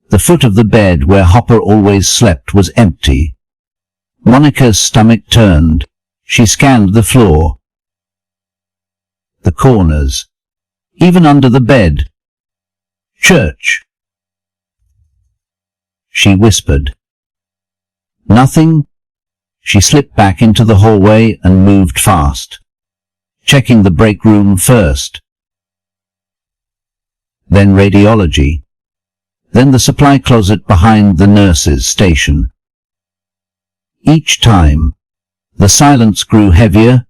The foot of the bed where Hopper always slept was empty. Monica's stomach turned. She scanned the floor, the corners, even under the bed. Church. She whispered. Nothing. She slipped back into the hallway and moved fast, checking the break room first. Then radiology. Then the supply closet behind the nurse's station. Each time, the silence grew heavier,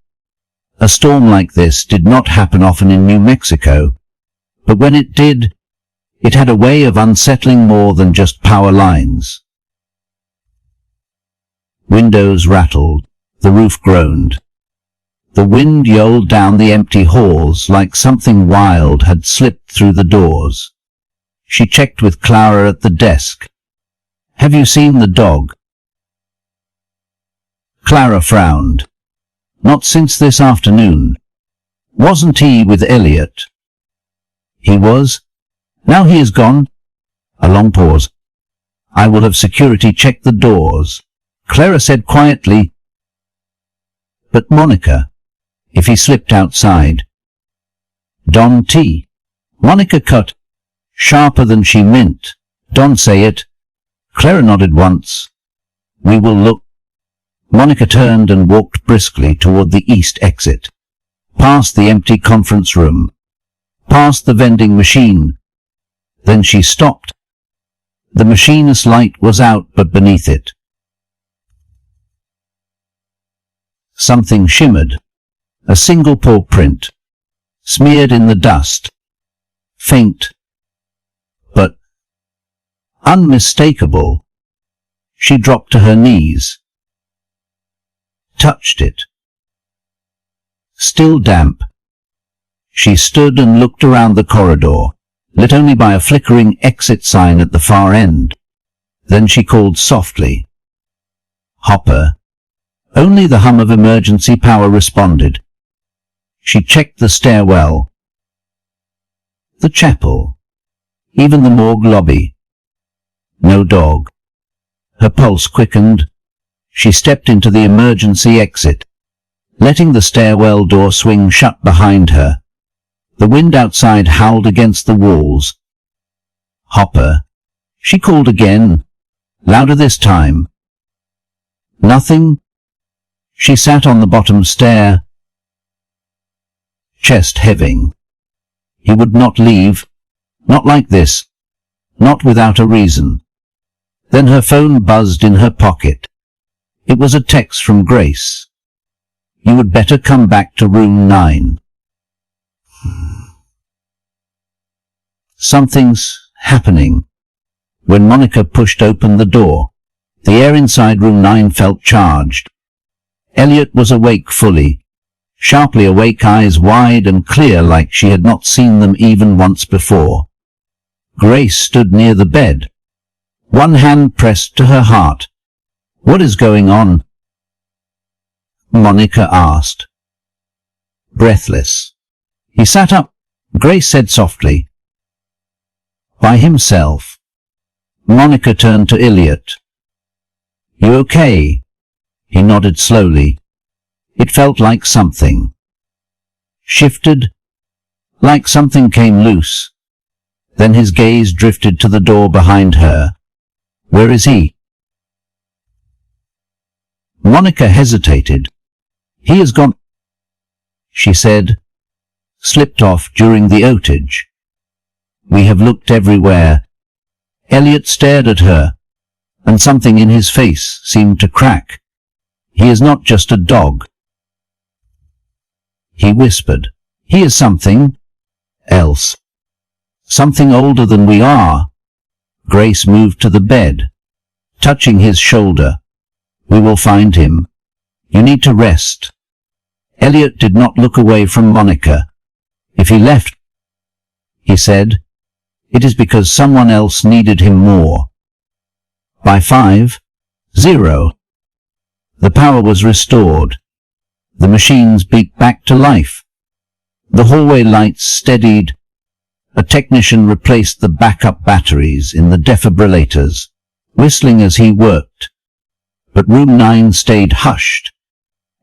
A storm like this did not happen often in New Mexico, but when it did, it had a way of unsettling more than just power lines. Windows rattled, the roof groaned. The wind yowled down the empty halls like something wild had slipped through the doors. She checked with Clara at the desk. "Have you seen the dog?" Clara frowned. "Not since this afternoon. Wasn't he with Elliot?" "He was. Now he is gone." A long pause. "I will have security check the doors," Clara said quietly. "But Monica, if he slipped outside?" "Don T." Monica cut, sharper than she meant. "Don't say it." Clara nodded once. "We will look." Monica turned and walked briskly toward the east exit, past the empty conference room, past the vending machine. Then she stopped. The machinist's light was out, but beneath it something shimmered, a single paw print, smeared in the dust, faint, but unmistakable. She dropped to her knees, touched it. Still damp. She stood and looked around the corridor, lit only by a flickering exit sign at the far end. Then she called softly. "Hopper." Only the hum of emergency power responded. She checked the stairwell, the chapel, even the morgue lobby. No dog. Her pulse quickened. She stepped into the emergency exit, letting the stairwell door swing shut behind her. The wind outside howled against the walls. "Hopper," she called again, louder this time. Nothing. She sat on the bottom stair, chest heaving. He would not leave, not like this, not without a reason. Then her phone buzzed in her pocket. It was a text from Grace. "You would better come back to room 9. Something's happening. When Monica pushed open the door, the air inside room 9 felt charged. Elliot was awake fully, sharply awake, eyes wide and clear like she had not seen them even once before. Grace stood near the bed, one hand pressed to her heart. "What is going on?" Monica asked, breathless. He sat up, Grace said softly. "By himself." Monica turned to Elliot. "You okay?" He nodded slowly. It felt like something shifted, like something came loose. Then his gaze drifted to the door behind her. "Where is he?" Monica hesitated. "He has gone," she said, "slipped off during the outage. We have looked everywhere." Elliot stared at her, and something in his face seemed to crack. "He is not just a dog," he whispered. "He is something else. Something older than we are." Grace moved to the bed, touching his shoulder. "We will find him. You need to rest." Elliot did not look away from Monica. "If he left," he said, "it is because someone else needed him more." By 5:00, the power was restored. The machines beat back to life. The hallway lights steadied. A technician replaced the backup batteries in the defibrillators, whistling as he worked. But room 9 stayed hushed.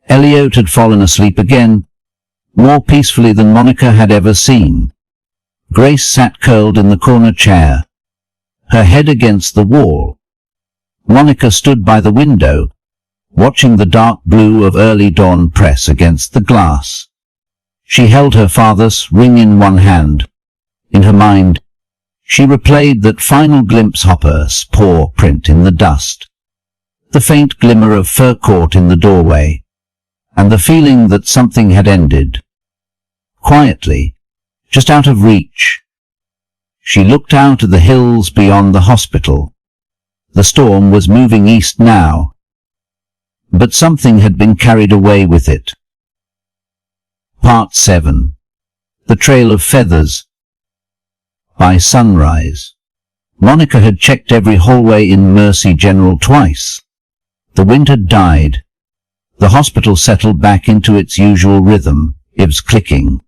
Elliot had fallen asleep again, more peacefully than Monica had ever seen. Grace sat curled in the corner chair, her head against the wall. Monica stood by the window, watching the dark blue of early dawn press against the glass. She held her father's ring in one hand. In her mind, she replayed that final glimpse, Hopper's paw print in the dust, the faint glimmer of fur caught in the doorway, and the feeling that something had ended. Quietly, just out of reach. She looked out at the hills beyond the hospital. The storm was moving east now, but something had been carried away with it. Part 7. The Trail of Feathers. By sunrise, Monica had checked every hallway in Mercy General twice. The wind had died. The hospital settled back into its usual rhythm, ibs clicking,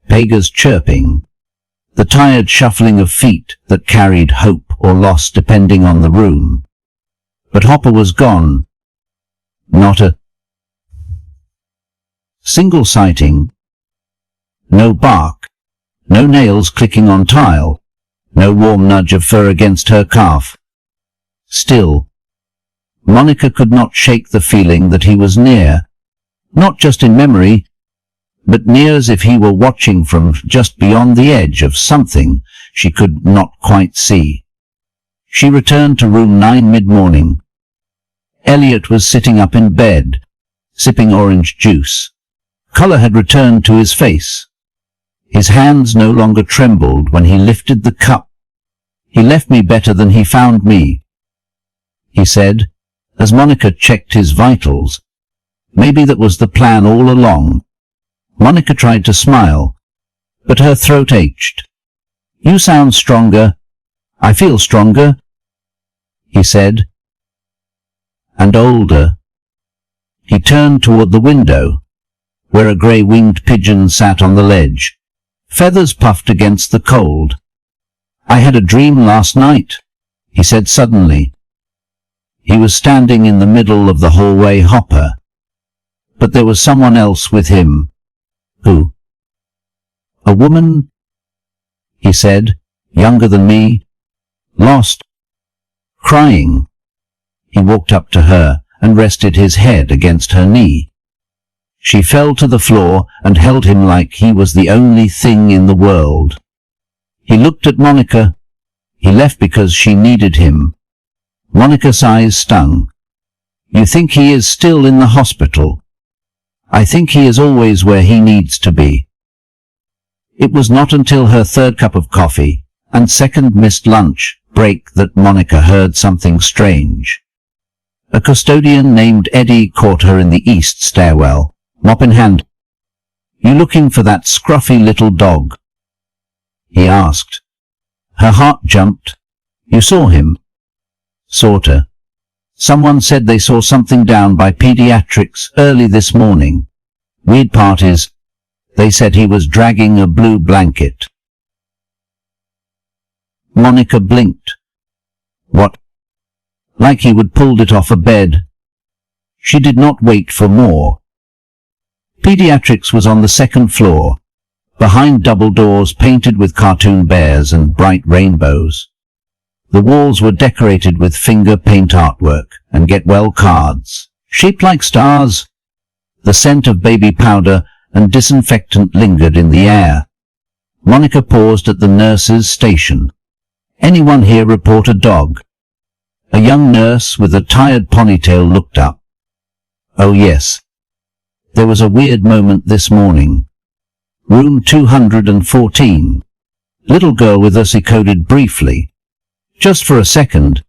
Pega's chirping, the tired shuffling of feet that carried hope or loss depending on the room. But Hopper was gone. Not a single sighting. No bark. No nails clicking on tile. No warm nudge of fur against her calf. Still, Monica could not shake the feeling that he was near, not just in memory, but near as if he were watching from just beyond the edge of something she could not quite see. She returned to room 9 mid-morning. Elliot was sitting up in bed, sipping orange juice. Color had returned to his face. His hands no longer trembled when he lifted the cup. "He left me better than he found me," he said, as Monica checked his vitals. Maybe that was the plan all along. Monica tried to smile, but her throat ached. "You sound stronger." "I feel stronger," he said. "And older." He turned toward the window, where a grey-winged pigeon sat on the ledge. Feathers puffed against the cold. "I had a dream last night," he said suddenly. He was standing in the middle of the hallway Hopper, but there was someone else with him. "Who?" "A woman," he said, "younger than me, lost, crying." He walked up to her and rested his head against her knee. She fell to the floor and held him like he was the only thing in the world. He looked at Monica. He left because she needed him. Monica's eyes stung. "You think he is still in the hospital?" "I think he is always where he needs to be." It was not until her third cup of coffee and second missed lunch break that Monica heard something strange. A custodian named Eddie caught her in the east stairwell, mop in hand. "You looking for that scruffy little dog?" he asked. Her heart jumped. "You saw him?" "Sorta. Someone said they saw something down by pediatrics early this morning. Weird part is, they said he was dragging a blue blanket." Monica blinked. "What? Like he would pulled it off a bed?" She did not wait for more. Pediatrics was on the second floor, behind double doors painted with cartoon bears and bright rainbows. The walls were decorated with finger paint artwork and get well cards, shaped like stars. The scent of baby powder and disinfectant lingered in the air. Monica paused at the nurse's station. "Anyone here report a dog?" A young nurse with a tired ponytail looked up. "Oh yes. There was a weird moment this morning. Room 214. Little girl with us," he coded briefly. Just for a second.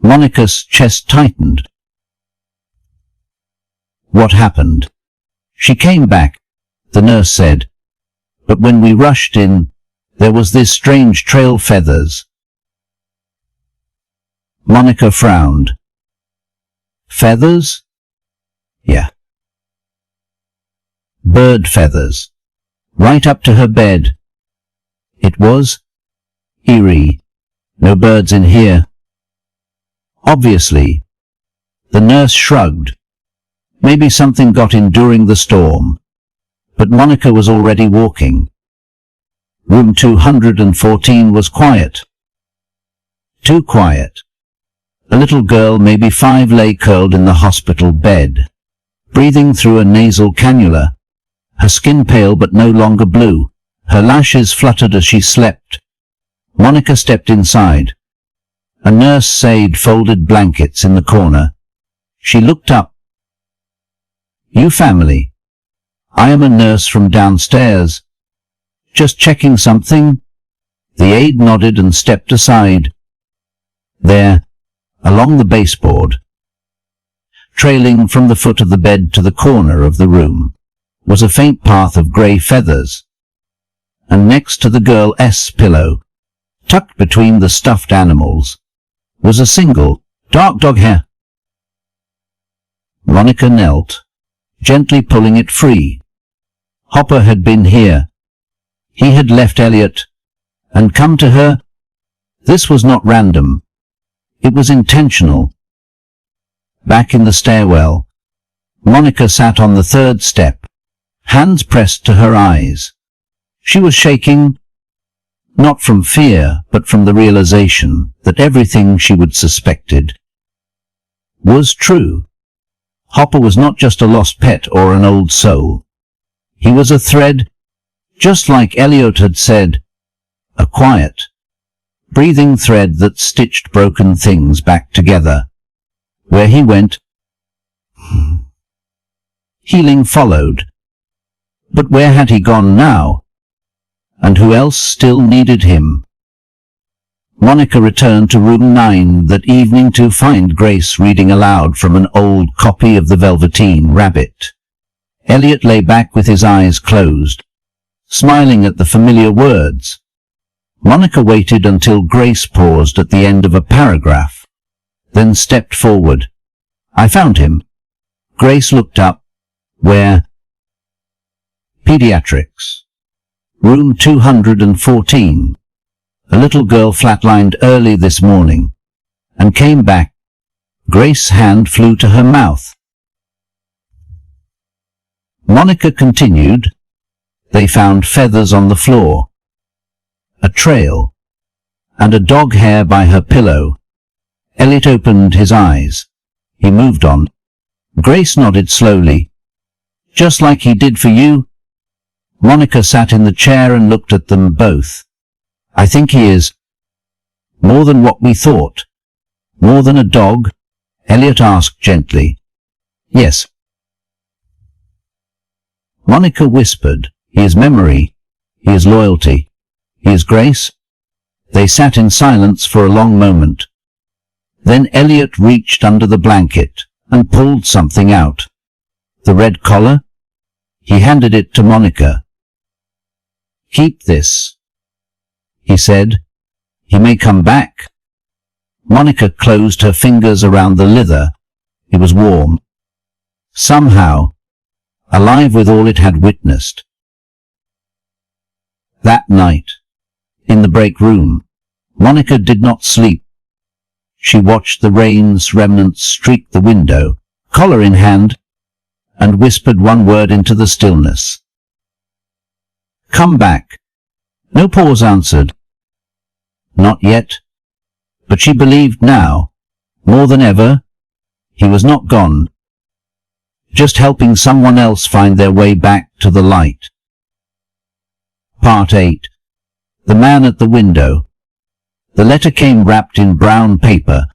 Monica's chest tightened. "What happened?" "She came back," the nurse said. "But when we rushed in, there was this strange trail feathers." Monica frowned. "Feathers?" "Yeah. Bird feathers. Right up to her bed." It was eerie. "No birds in here." "Obviously." The nurse shrugged. Maybe something got in during the storm. But Monica was already walking. Room 214 was quiet. Too quiet. A little girl, maybe 5, lay curled in the hospital bed, breathing through a nasal cannula. Her skin pale but no longer blue. Her lashes fluttered as she slept. Monica stepped inside. A nurse said folded blankets in the corner. She looked up. You family. I am a nurse from downstairs. Just checking something. The aide nodded and stepped aside. There, along the baseboard, trailing from the foot of the bed to the corner of the room, was a faint path of grey feathers, and next to the girl's pillow, tucked between the stuffed animals, was a single, dark dog hair. Monica knelt, gently pulling it free. Hopper had been here. He had left Elliot and come to her. This was not random. It was intentional. Back in the stairwell, Monica sat on the third step, hands pressed to her eyes. She was shaking, not from fear, but from the realization that everything she would suspected was true. Hopper was not just a lost pet or an old soul. He was a thread, just like Elliot had said, a quiet, breathing thread that stitched broken things back together. Where he went, healing followed. But where had he gone now? And who else still needed him? Monica returned to room 9 that evening to find Grace reading aloud from an old copy of the Velveteen Rabbit. Elliot lay back with his eyes closed, smiling at the familiar words. Monica waited until Grace paused at the end of a paragraph, then stepped forward. I found him. Grace looked up. Where? Pediatrics. Room 214. A little girl flatlined early this morning, and came back. Grace's hand flew to her mouth. Monica continued. They found feathers on the floor, a trail, and a dog hair by her pillow. Elliot opened his eyes. He moved on. Grace nodded slowly. Just like he did for you? Monica sat in the chair and looked at them both. I think he is. More than what we thought. More than a dog? Elliot asked gently. Yes. Monica whispered. He is memory. He is loyalty. He is grace. They sat in silence for a long moment. Then Elliot reached under the blanket and pulled something out. The red collar? He handed it to Monica. Keep this, he said. He may come back. Monica closed her fingers around the leather. It was warm. Somehow, alive with all it had witnessed. That night, in the break room, Monica did not sleep. She watched the rain's remnants streak the window, collar in hand, and whispered one word into the stillness. Come back. No pause answered. Not yet. But she believed now, more than ever, he was not gone, just helping someone else find their way back to the light. Part 8. The man at the window. The letter came wrapped in brown paper,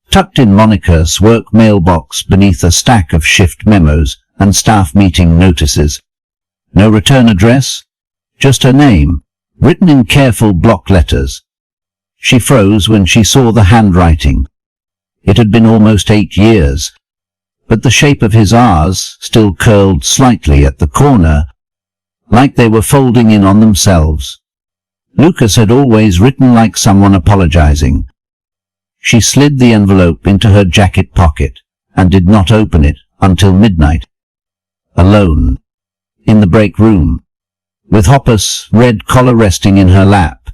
tucked in Monica's work mailbox beneath a stack of shift memos and staff meeting notices. No return address, just her name, written in careful block letters. She froze when she saw the handwriting. It had been almost 8 years, but the shape of his R's still curled slightly at the corner, like they were folding in on themselves. Lucas had always written like someone apologizing. She slid the envelope into her jacket pocket and did not open it until midnight. Alone, in the break room, with Hopper's red collar resting in her lap.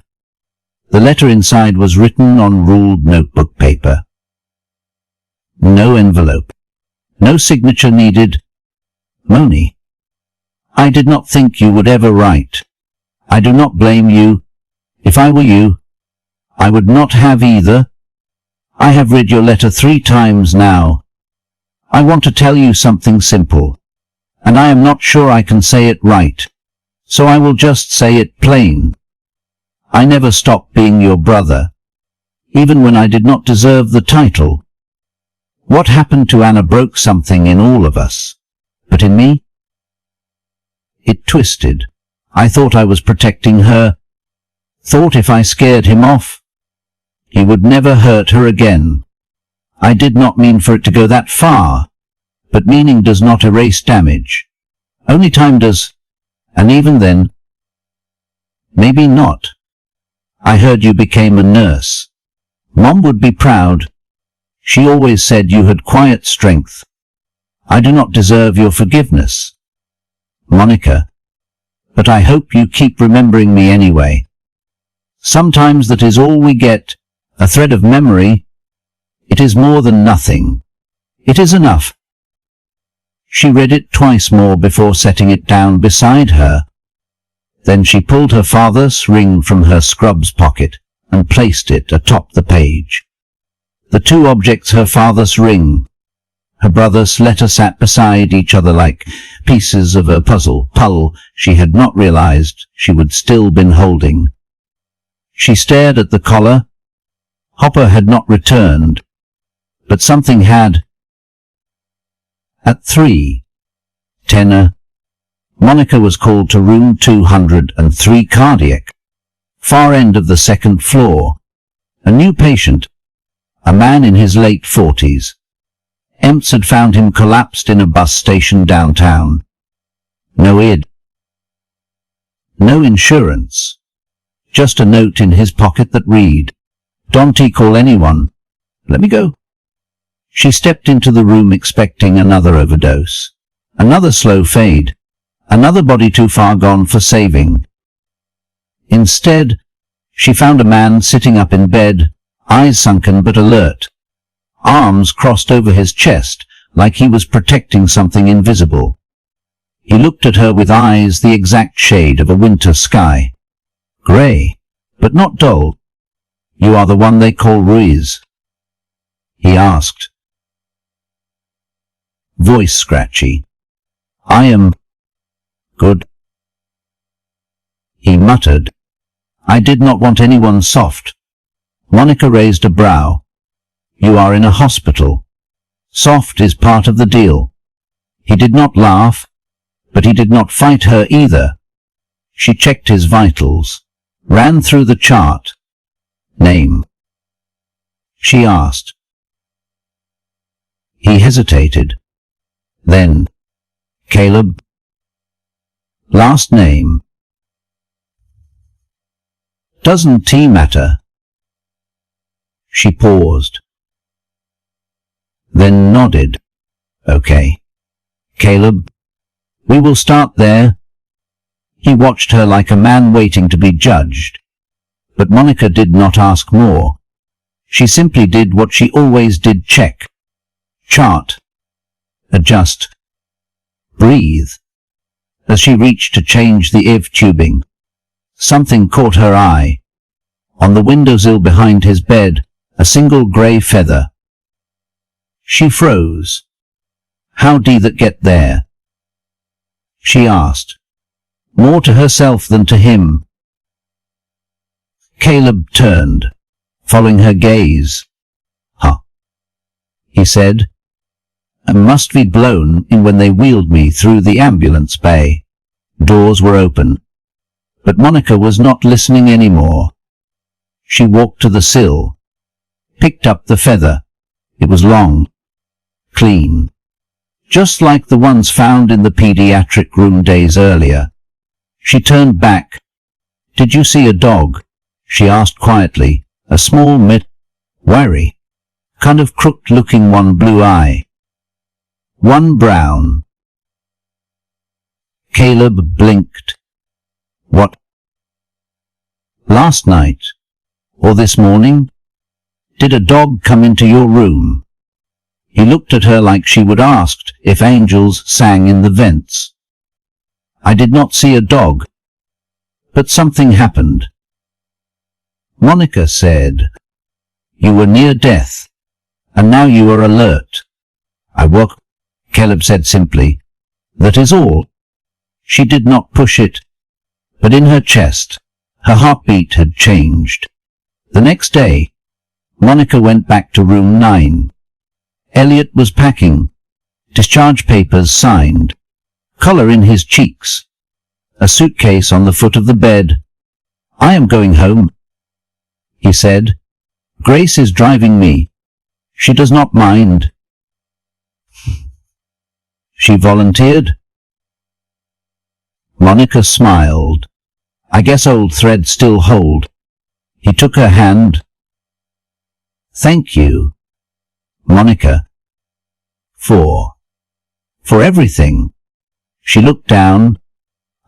The letter inside was written on ruled notebook paper. No envelope. No signature needed. Moni, I did not think you would ever write. I do not blame you. If I were you, I would not have either. I have read your letter 3 times now. I want to tell you something simple, and I am not sure I can say it right, so I will just say it plain. I never stopped being your brother, even when I did not deserve the title. What happened to Anna broke something in all of us, But in me, it twisted. I thought I was protecting her. Thought if I scared him off, he would never hurt her again. I did not mean for it to go that far, but meaning does not erase damage. Only time does, and even then, maybe not. I heard you became a nurse. Mom would be proud. She always said you had quiet strength. I do not deserve your forgiveness, Monica, but I hope you keep remembering me anyway. Sometimes that is all we get, a thread of memory. It is more than nothing. It is enough. She read it twice more before setting it down beside her. Then she pulled her father's ring from her scrubs pocket and placed it atop the page. The two objects, her father's ring, her brother's letter, sat beside each other like pieces of a puzzle she had not realized she would still been holding. She stared at the collar. Hopper had not returned, but something had. At 3:10, Monica was called to room 203 cardiac, far end of the second floor. A new patient, a man in his late 40s. EMS had found him collapsed in a bus station downtown. No ID. No insurance. Just a note in his pocket that read, "Don't call anyone. Let me go." She stepped into the room expecting another overdose, another slow fade, another body too far gone for saving. Instead, she found a man sitting up in bed, eyes sunken but alert, arms crossed over his chest like he was protecting something invisible. He looked at her with eyes the exact shade of a winter sky. Grey, but not dull. "You are the one they call Ruiz?" he asked. Voice scratchy. "I am good," he muttered. "I did not want anyone soft." Monica raised a brow. "You are in a hospital. Soft is part of the deal." He did not laugh, but he did not fight her either. She checked his vitals, ran through the chart. "Name?" she asked. He hesitated. Then, "Caleb." "Last name?" "Doesn't T matter?" She paused, then nodded. "Okay. Caleb, we will start there." He watched her like a man waiting to be judged. But Monica did not ask more. She simply did what she always did: check, chart, adjust, breathe. As she reached to change the IV tubing, something caught her eye. On the windowsill behind his bed, a single grey feather. She froze. "How did that get there?" she asked, more to herself than to him. Caleb turned, following her gaze. "Huh," he said. "I must be blown in when they wheeled me through the ambulance bay." Doors were open, but Monica was not listening anymore. She walked to the sill, picked up the feather. It was long, clean, just like the ones found in the pediatric room days earlier. She turned back. "Did you see a dog?" she asked quietly. "A small wiry, kind of crooked-looking one, blue eye, one brown." Caleb blinked. "What? Last night? Or this morning? Did a dog come into your room?" He looked at her like she would asked if angels sang in the vents. "I did not see a dog, but something happened." Monica said, "You were near death, and now you are alert." "I woke," Caleb said simply. "That is all." She did not push it, but in her chest, her heartbeat had changed. The next day, Monica went back to room 9. Elliot was packing, discharge papers signed, color in his cheeks, a suitcase on the foot of the bed. "I am going home," he said. "Grace is driving me. She does not mind." She volunteered. Monica smiled. "I guess old threads still hold." He took her hand. "Thank you, Monica, for everything." She looked down.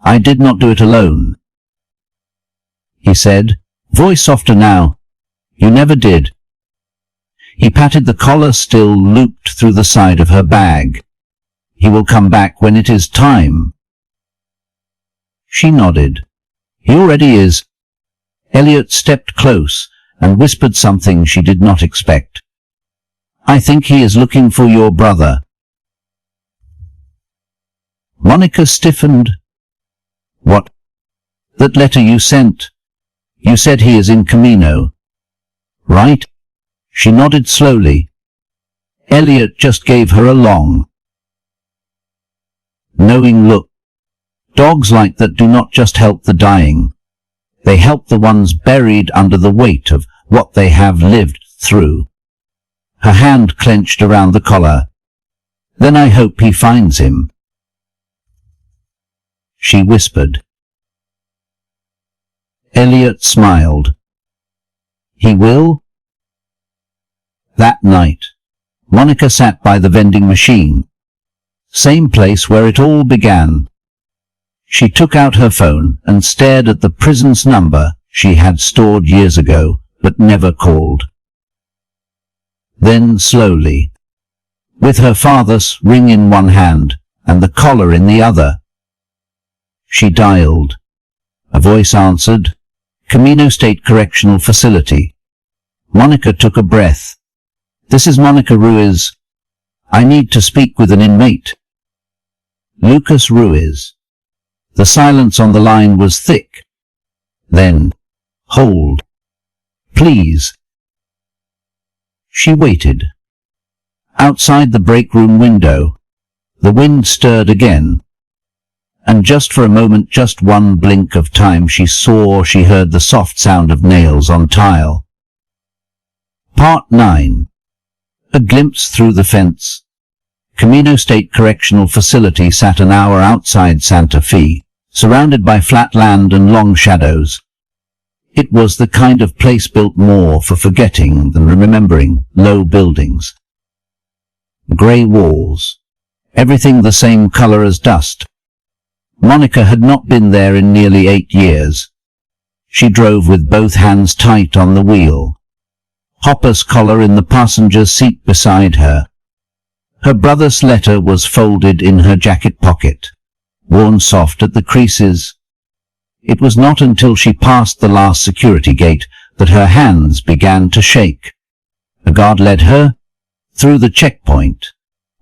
"I did not do it alone," he said, voice softer now. "You never did." He patted the collar still looped through the side of her bag. "He will come back when it is time." She nodded. "He already is." Elliot stepped close and whispered something she did not expect. "I think he is looking for your brother." Monica stiffened. "What? That letter you sent? You said he is in Camino, right?" She nodded slowly. Elliot just gave her a long, knowing look. Dogs like that do not just help the dying. They help the ones buried under the weight of what they have lived through. Her hand clenched around the collar. "Then I hope he finds him," she whispered. Elliot smiled. "He will?" That night, Monica sat by the vending machine. Same place where it all began. She took out her phone and stared at the prison's number she had stored years ago, but never called. Then slowly, with her father's ring in one hand and the collar in the other, she dialed. A voice answered, "Camino State Correctional Facility." Monica took a breath. "This is Monica Ruiz. I need to speak with an inmate." Lucas Ruiz. The silence on the line was thick. Then, "Hold. Please." She waited. Outside the break room window, the wind stirred again. And just for a moment, just one blink of time, she heard the soft sound of nails on tile. Part 9. A glimpse through the fence. Camino State Correctional Facility sat an hour outside Santa Fe, surrounded by flat land and long shadows. It was the kind of place built more for forgetting than remembering. Low buildings, grey walls, everything the same color as dust. Monica had not been there in nearly 8 years. She drove with both hands tight on the wheel, Hopper's collar in the passenger seat beside her. Her brother's letter was folded in her jacket pocket, worn soft at the creases. It was not until she passed the last security gate that her hands began to shake. A guard led her through the checkpoint,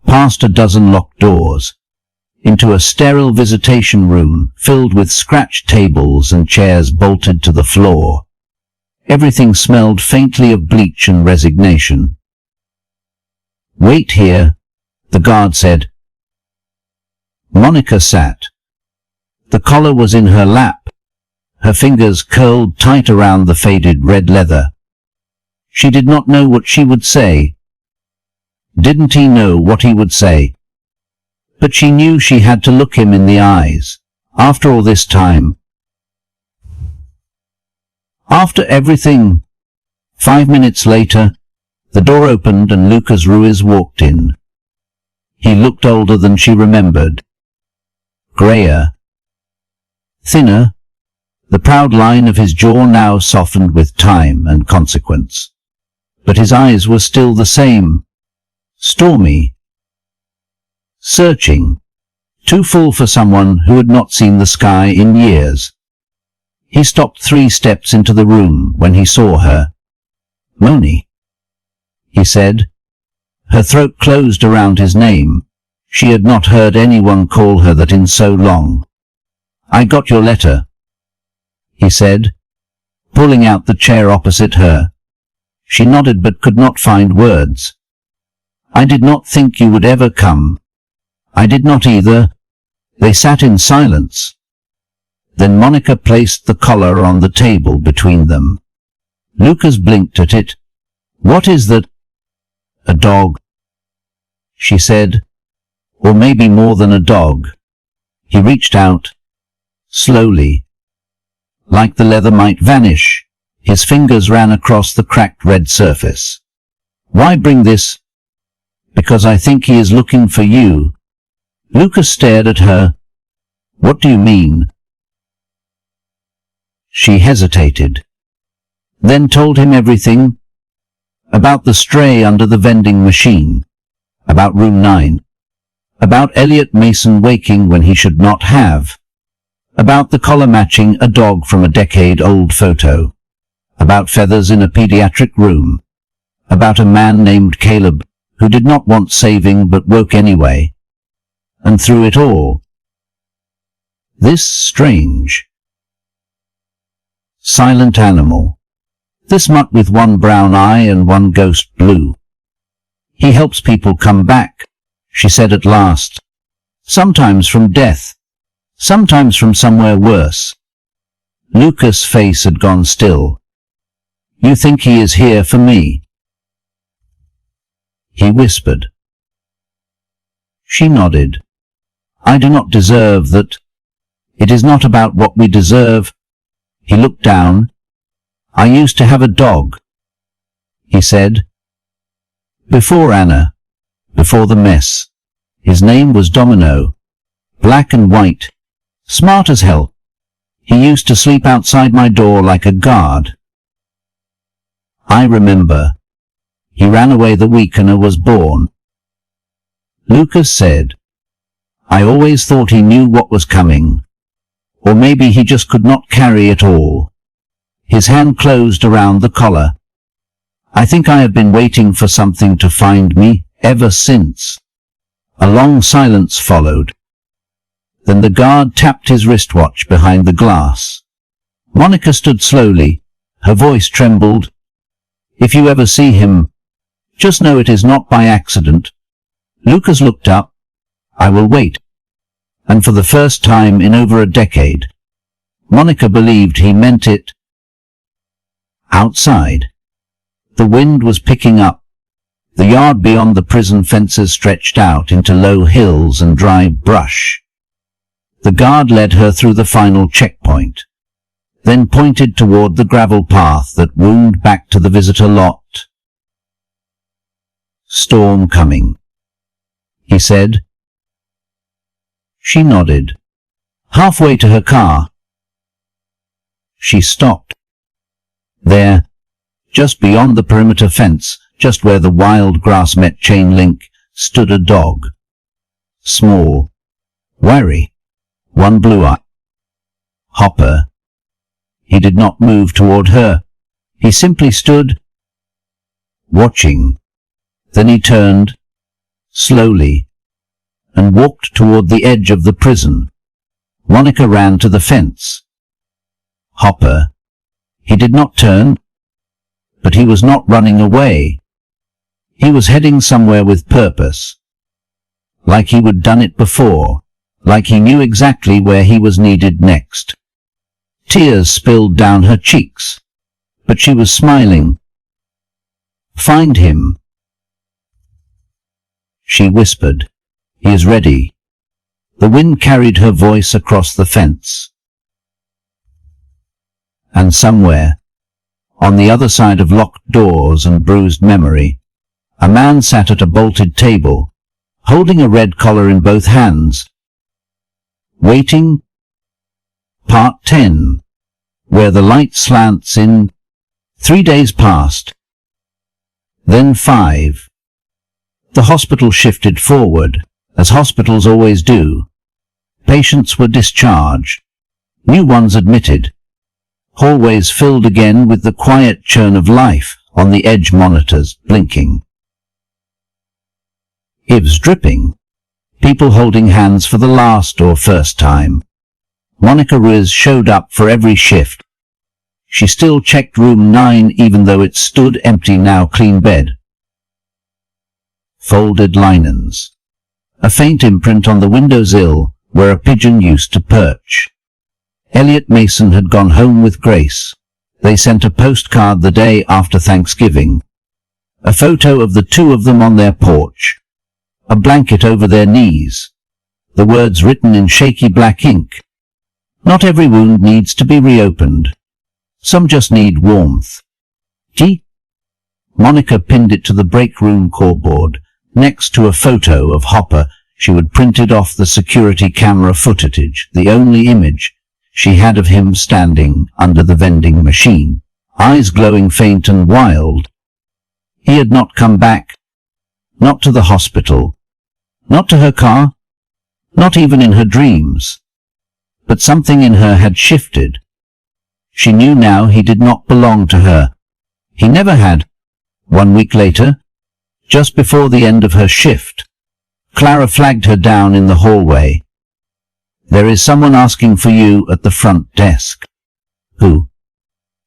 past a dozen locked doors, into a sterile visitation room filled with scratched tables and chairs bolted to the floor. Everything smelled faintly of bleach and resignation. "Wait here," the guard said. Monica sat. The collar was in her lap, her fingers curled tight around the faded red leather. She did not know what she would say. Didn't he know what he would say? But she knew she had to look him in the eyes. After all this time, after everything. 5 minutes later, the door opened and Lucas Ruiz walked in. He looked older than she remembered. Grayer, thinner, the proud line of his jaw now softened with time and consequence. But his eyes were still the same, stormy, searching, too full for someone who had not seen the sky in years. He stopped 3 steps into the room when he saw her. "Moni," he said. Her throat closed around his name. She had not heard anyone call her that in so long. "I got your letter," he said, pulling out the chair opposite her. She nodded but could not find words. "I did not think you would ever come." "I did not either," They sat in silence. Then Monica placed the collar on the table between them. Lucas blinked at it. "What is that?" "A dog," she said. "Or maybe more than a dog." He reached out, slowly, like the leather might vanish. His fingers ran across the cracked red surface. "Why bring this?" "Because I think he is looking for you." Lucas stared at her. "What do you mean?" She hesitated, then told him everything. About the stray under the vending machine, about room 9, about Elliot Mason waking when he should not have, about the collar matching a dog from a decade-old photo, about feathers in a pediatric room, about a man named Caleb who did not want saving but woke anyway. And through it all, this strange, silent animal, this mutt with one brown eye and one ghost blue. "He helps people come back," she said at last. "Sometimes from death, sometimes from somewhere worse." Lucas' face had gone still. "You think he is here for me?" He whispered. She nodded. "I do not deserve that. It is not about what we deserve." He looked down. "I used to have a dog," he said. "Before Anna, before the mess. His name was Domino, black and white, smart as hell. He used to sleep outside my door like a guard. I remember. He ran away the week Anna was born." Lucas said, "I always thought he knew what was coming. Or maybe he just could not carry it all." His hand closed around the collar. "I think I have been waiting for something to find me ever since." A long silence followed. Then the guard tapped his wristwatch behind the glass. Monica stood slowly. Her voice trembled. "If you ever see him, just know it is not by accident." Lucas looked up. "I will wait." And for the first time in over a decade, Monica believed he meant it. Outside, the wind was picking up. The yard beyond the prison fences stretched out into low hills and dry brush. The guard led her through the final checkpoint, then pointed toward the gravel path that wound back to the visitor lot. "Storm coming," he said. She nodded. Halfway to her car, she stopped. There, just beyond the perimeter fence, just where the wild grass met chain link, stood a dog. Small, wary, one blue eye. Hopper. He did not move toward her. He simply stood, watching. Then he turned, slowly, and walked toward the edge of the prison. Monica ran to the fence. Hopper. He did not turn, but he was not running away. He was heading somewhere with purpose, like he would done it before, like he knew exactly where he was needed next. Tears spilled down her cheeks, but she was smiling. "Find him," she whispered. "He is ready." The wind carried her voice across the fence. And somewhere, on the other side of locked doors and bruised memory, a man sat at a bolted table, holding a red collar in both hands. Waiting. Part 10. Where the light slants in. 3 days passed. Then 5. The hospital shifted forward, as hospitals always do. Patients were discharged. New ones admitted. Hallways filled again with the quiet churn of life on the edge monitors blinking. Hivs dripping. People holding hands for the last or first time. Monica Riz showed up for every shift. She still checked room 9 even though it stood empty now, clean bed. Folded linens. A faint imprint on the windowsill where a pigeon used to perch. Elliot Mason had gone home with Grace. They sent a postcard the day after Thanksgiving. A photo of the two of them on their porch. A blanket over their knees. The words written in shaky black ink. Not every wound needs to be reopened. Some just need warmth. Gee? Monica pinned it to the break room cardboard, next to a photo of Hopper she would printed off the security camera footage, the only image she had of him standing under the vending machine, eyes glowing faint and wild. He had not come back. Not to the hospital. Not to her car. Not even in her dreams. But something in her had shifted. She knew now he did not belong to her. He never had. 1 week later, just before the end of her shift, Clara flagged her down in the hallway. "There is someone asking for you at the front desk." "Who?"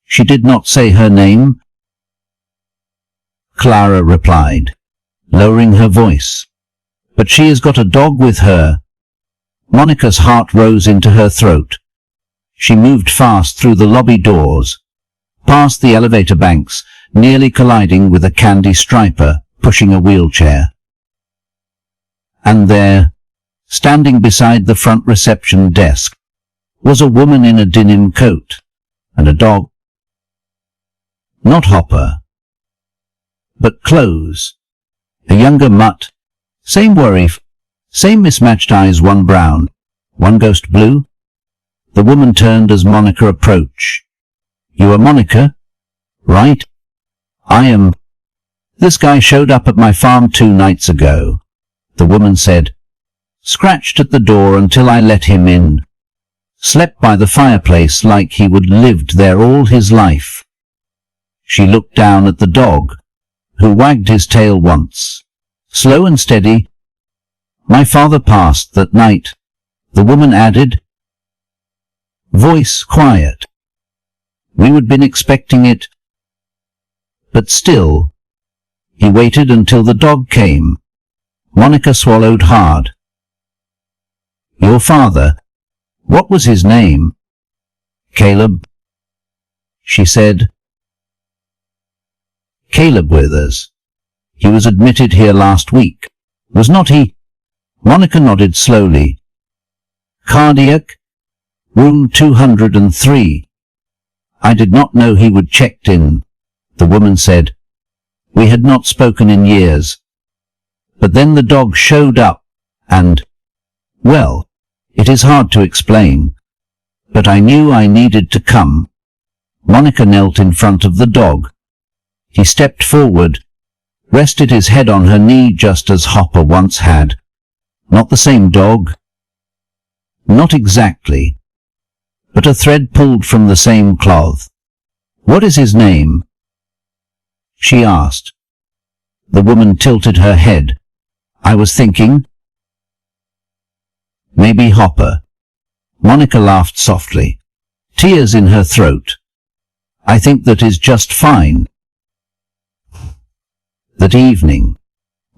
She did not say her name. Clara replied, lowering her voice. "But she has got a dog with her." Monica's heart rose into her throat. She moved fast through the lobby doors, past the elevator banks, nearly colliding with a candy striper pushing a wheelchair. And there, standing beside the front reception desk, was a woman in a denim coat and a dog. Not Hopper, but clothes. A younger mutt, same worry, same mismatched eyes, one brown, one ghost blue. The woman turned as Monica approached. "You are Monica, right?" "I am. This guy showed up at my farm 2 nights ago," the woman said. "Scratched at the door until I let him in. Slept by the fireplace like he would lived there all his life." She looked down at the dog, who wagged his tail once, slow and steady. "My father passed that night," the woman added, voice quiet. "We would been expecting it." But still, he waited until the dog came. Monica swallowed hard. "Your father, what was his name?" "Caleb," she said. "Caleb Withers. He was admitted here last week, was not he?" Monica nodded slowly. "Cardiac, room 203. I did not know he would checked in," the woman said. "We had not spoken in years. But then the dog showed up, and, well, it is hard to explain. But I knew I needed to come." Monica knelt in front of the dog. He stepped forward, rested his head on her knee just as Hopper once had. Not the same dog. Not exactly. But a thread pulled from the same cloth. "What is his name?" she asked. The woman tilted her head. "I was thinking. Maybe Hopper." Monica laughed softly, tears in her throat. "I think that is just fine." That evening,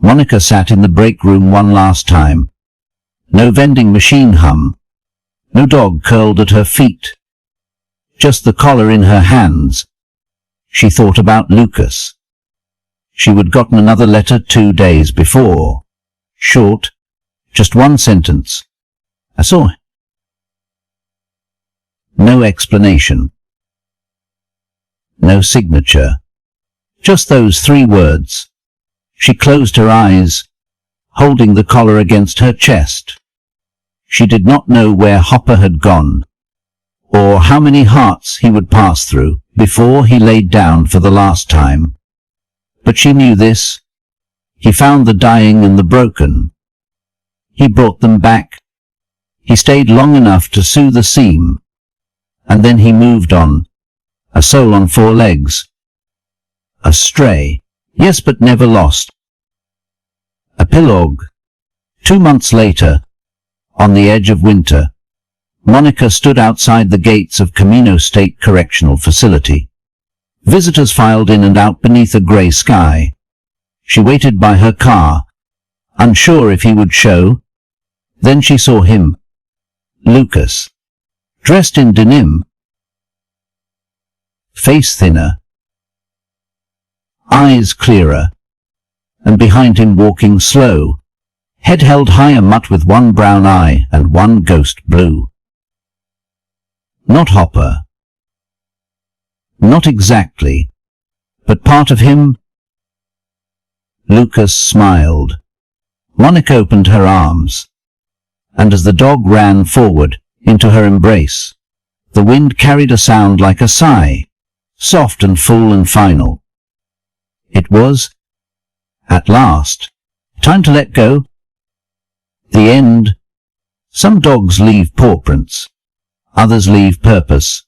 Monica sat in the break room one last time. No vending machine hum. No dog curled at her feet. Just the collar in her hands. She thought about Lucas. She would gotten another letter 2 days before. Short, just one sentence. "I saw." No explanation. No signature. Just those 3 words. She closed her eyes, holding the collar against her chest. She did not know where Hopper had gone, or how many hearts he would pass through before he laid down for the last time. But she knew this. He found the dying and the broken. He brought them back. He stayed long enough to sew the seam, and then he moved on, a soul on 4 legs. A stray, yes, but never lost. Epilogue. 2 months later, on the edge of winter, Monica stood outside the gates of Camino State Correctional Facility. Visitors filed in and out beneath a grey sky. She waited by her car, unsure if he would show. Then she saw him, Lucas. Dressed in denim. Face thinner. Eyes clearer. And behind him walking slow. Head held high, a mutt with one brown eye and one ghost blue. Not Hopper. Not exactly. But part of him. Lucas smiled. Monica opened her arms. And as the dog ran forward into her embrace, the wind carried a sound like a sigh, soft and full and final. It was, at last, time to let go. The end. Some dogs leave paw prints. Others leave purpose.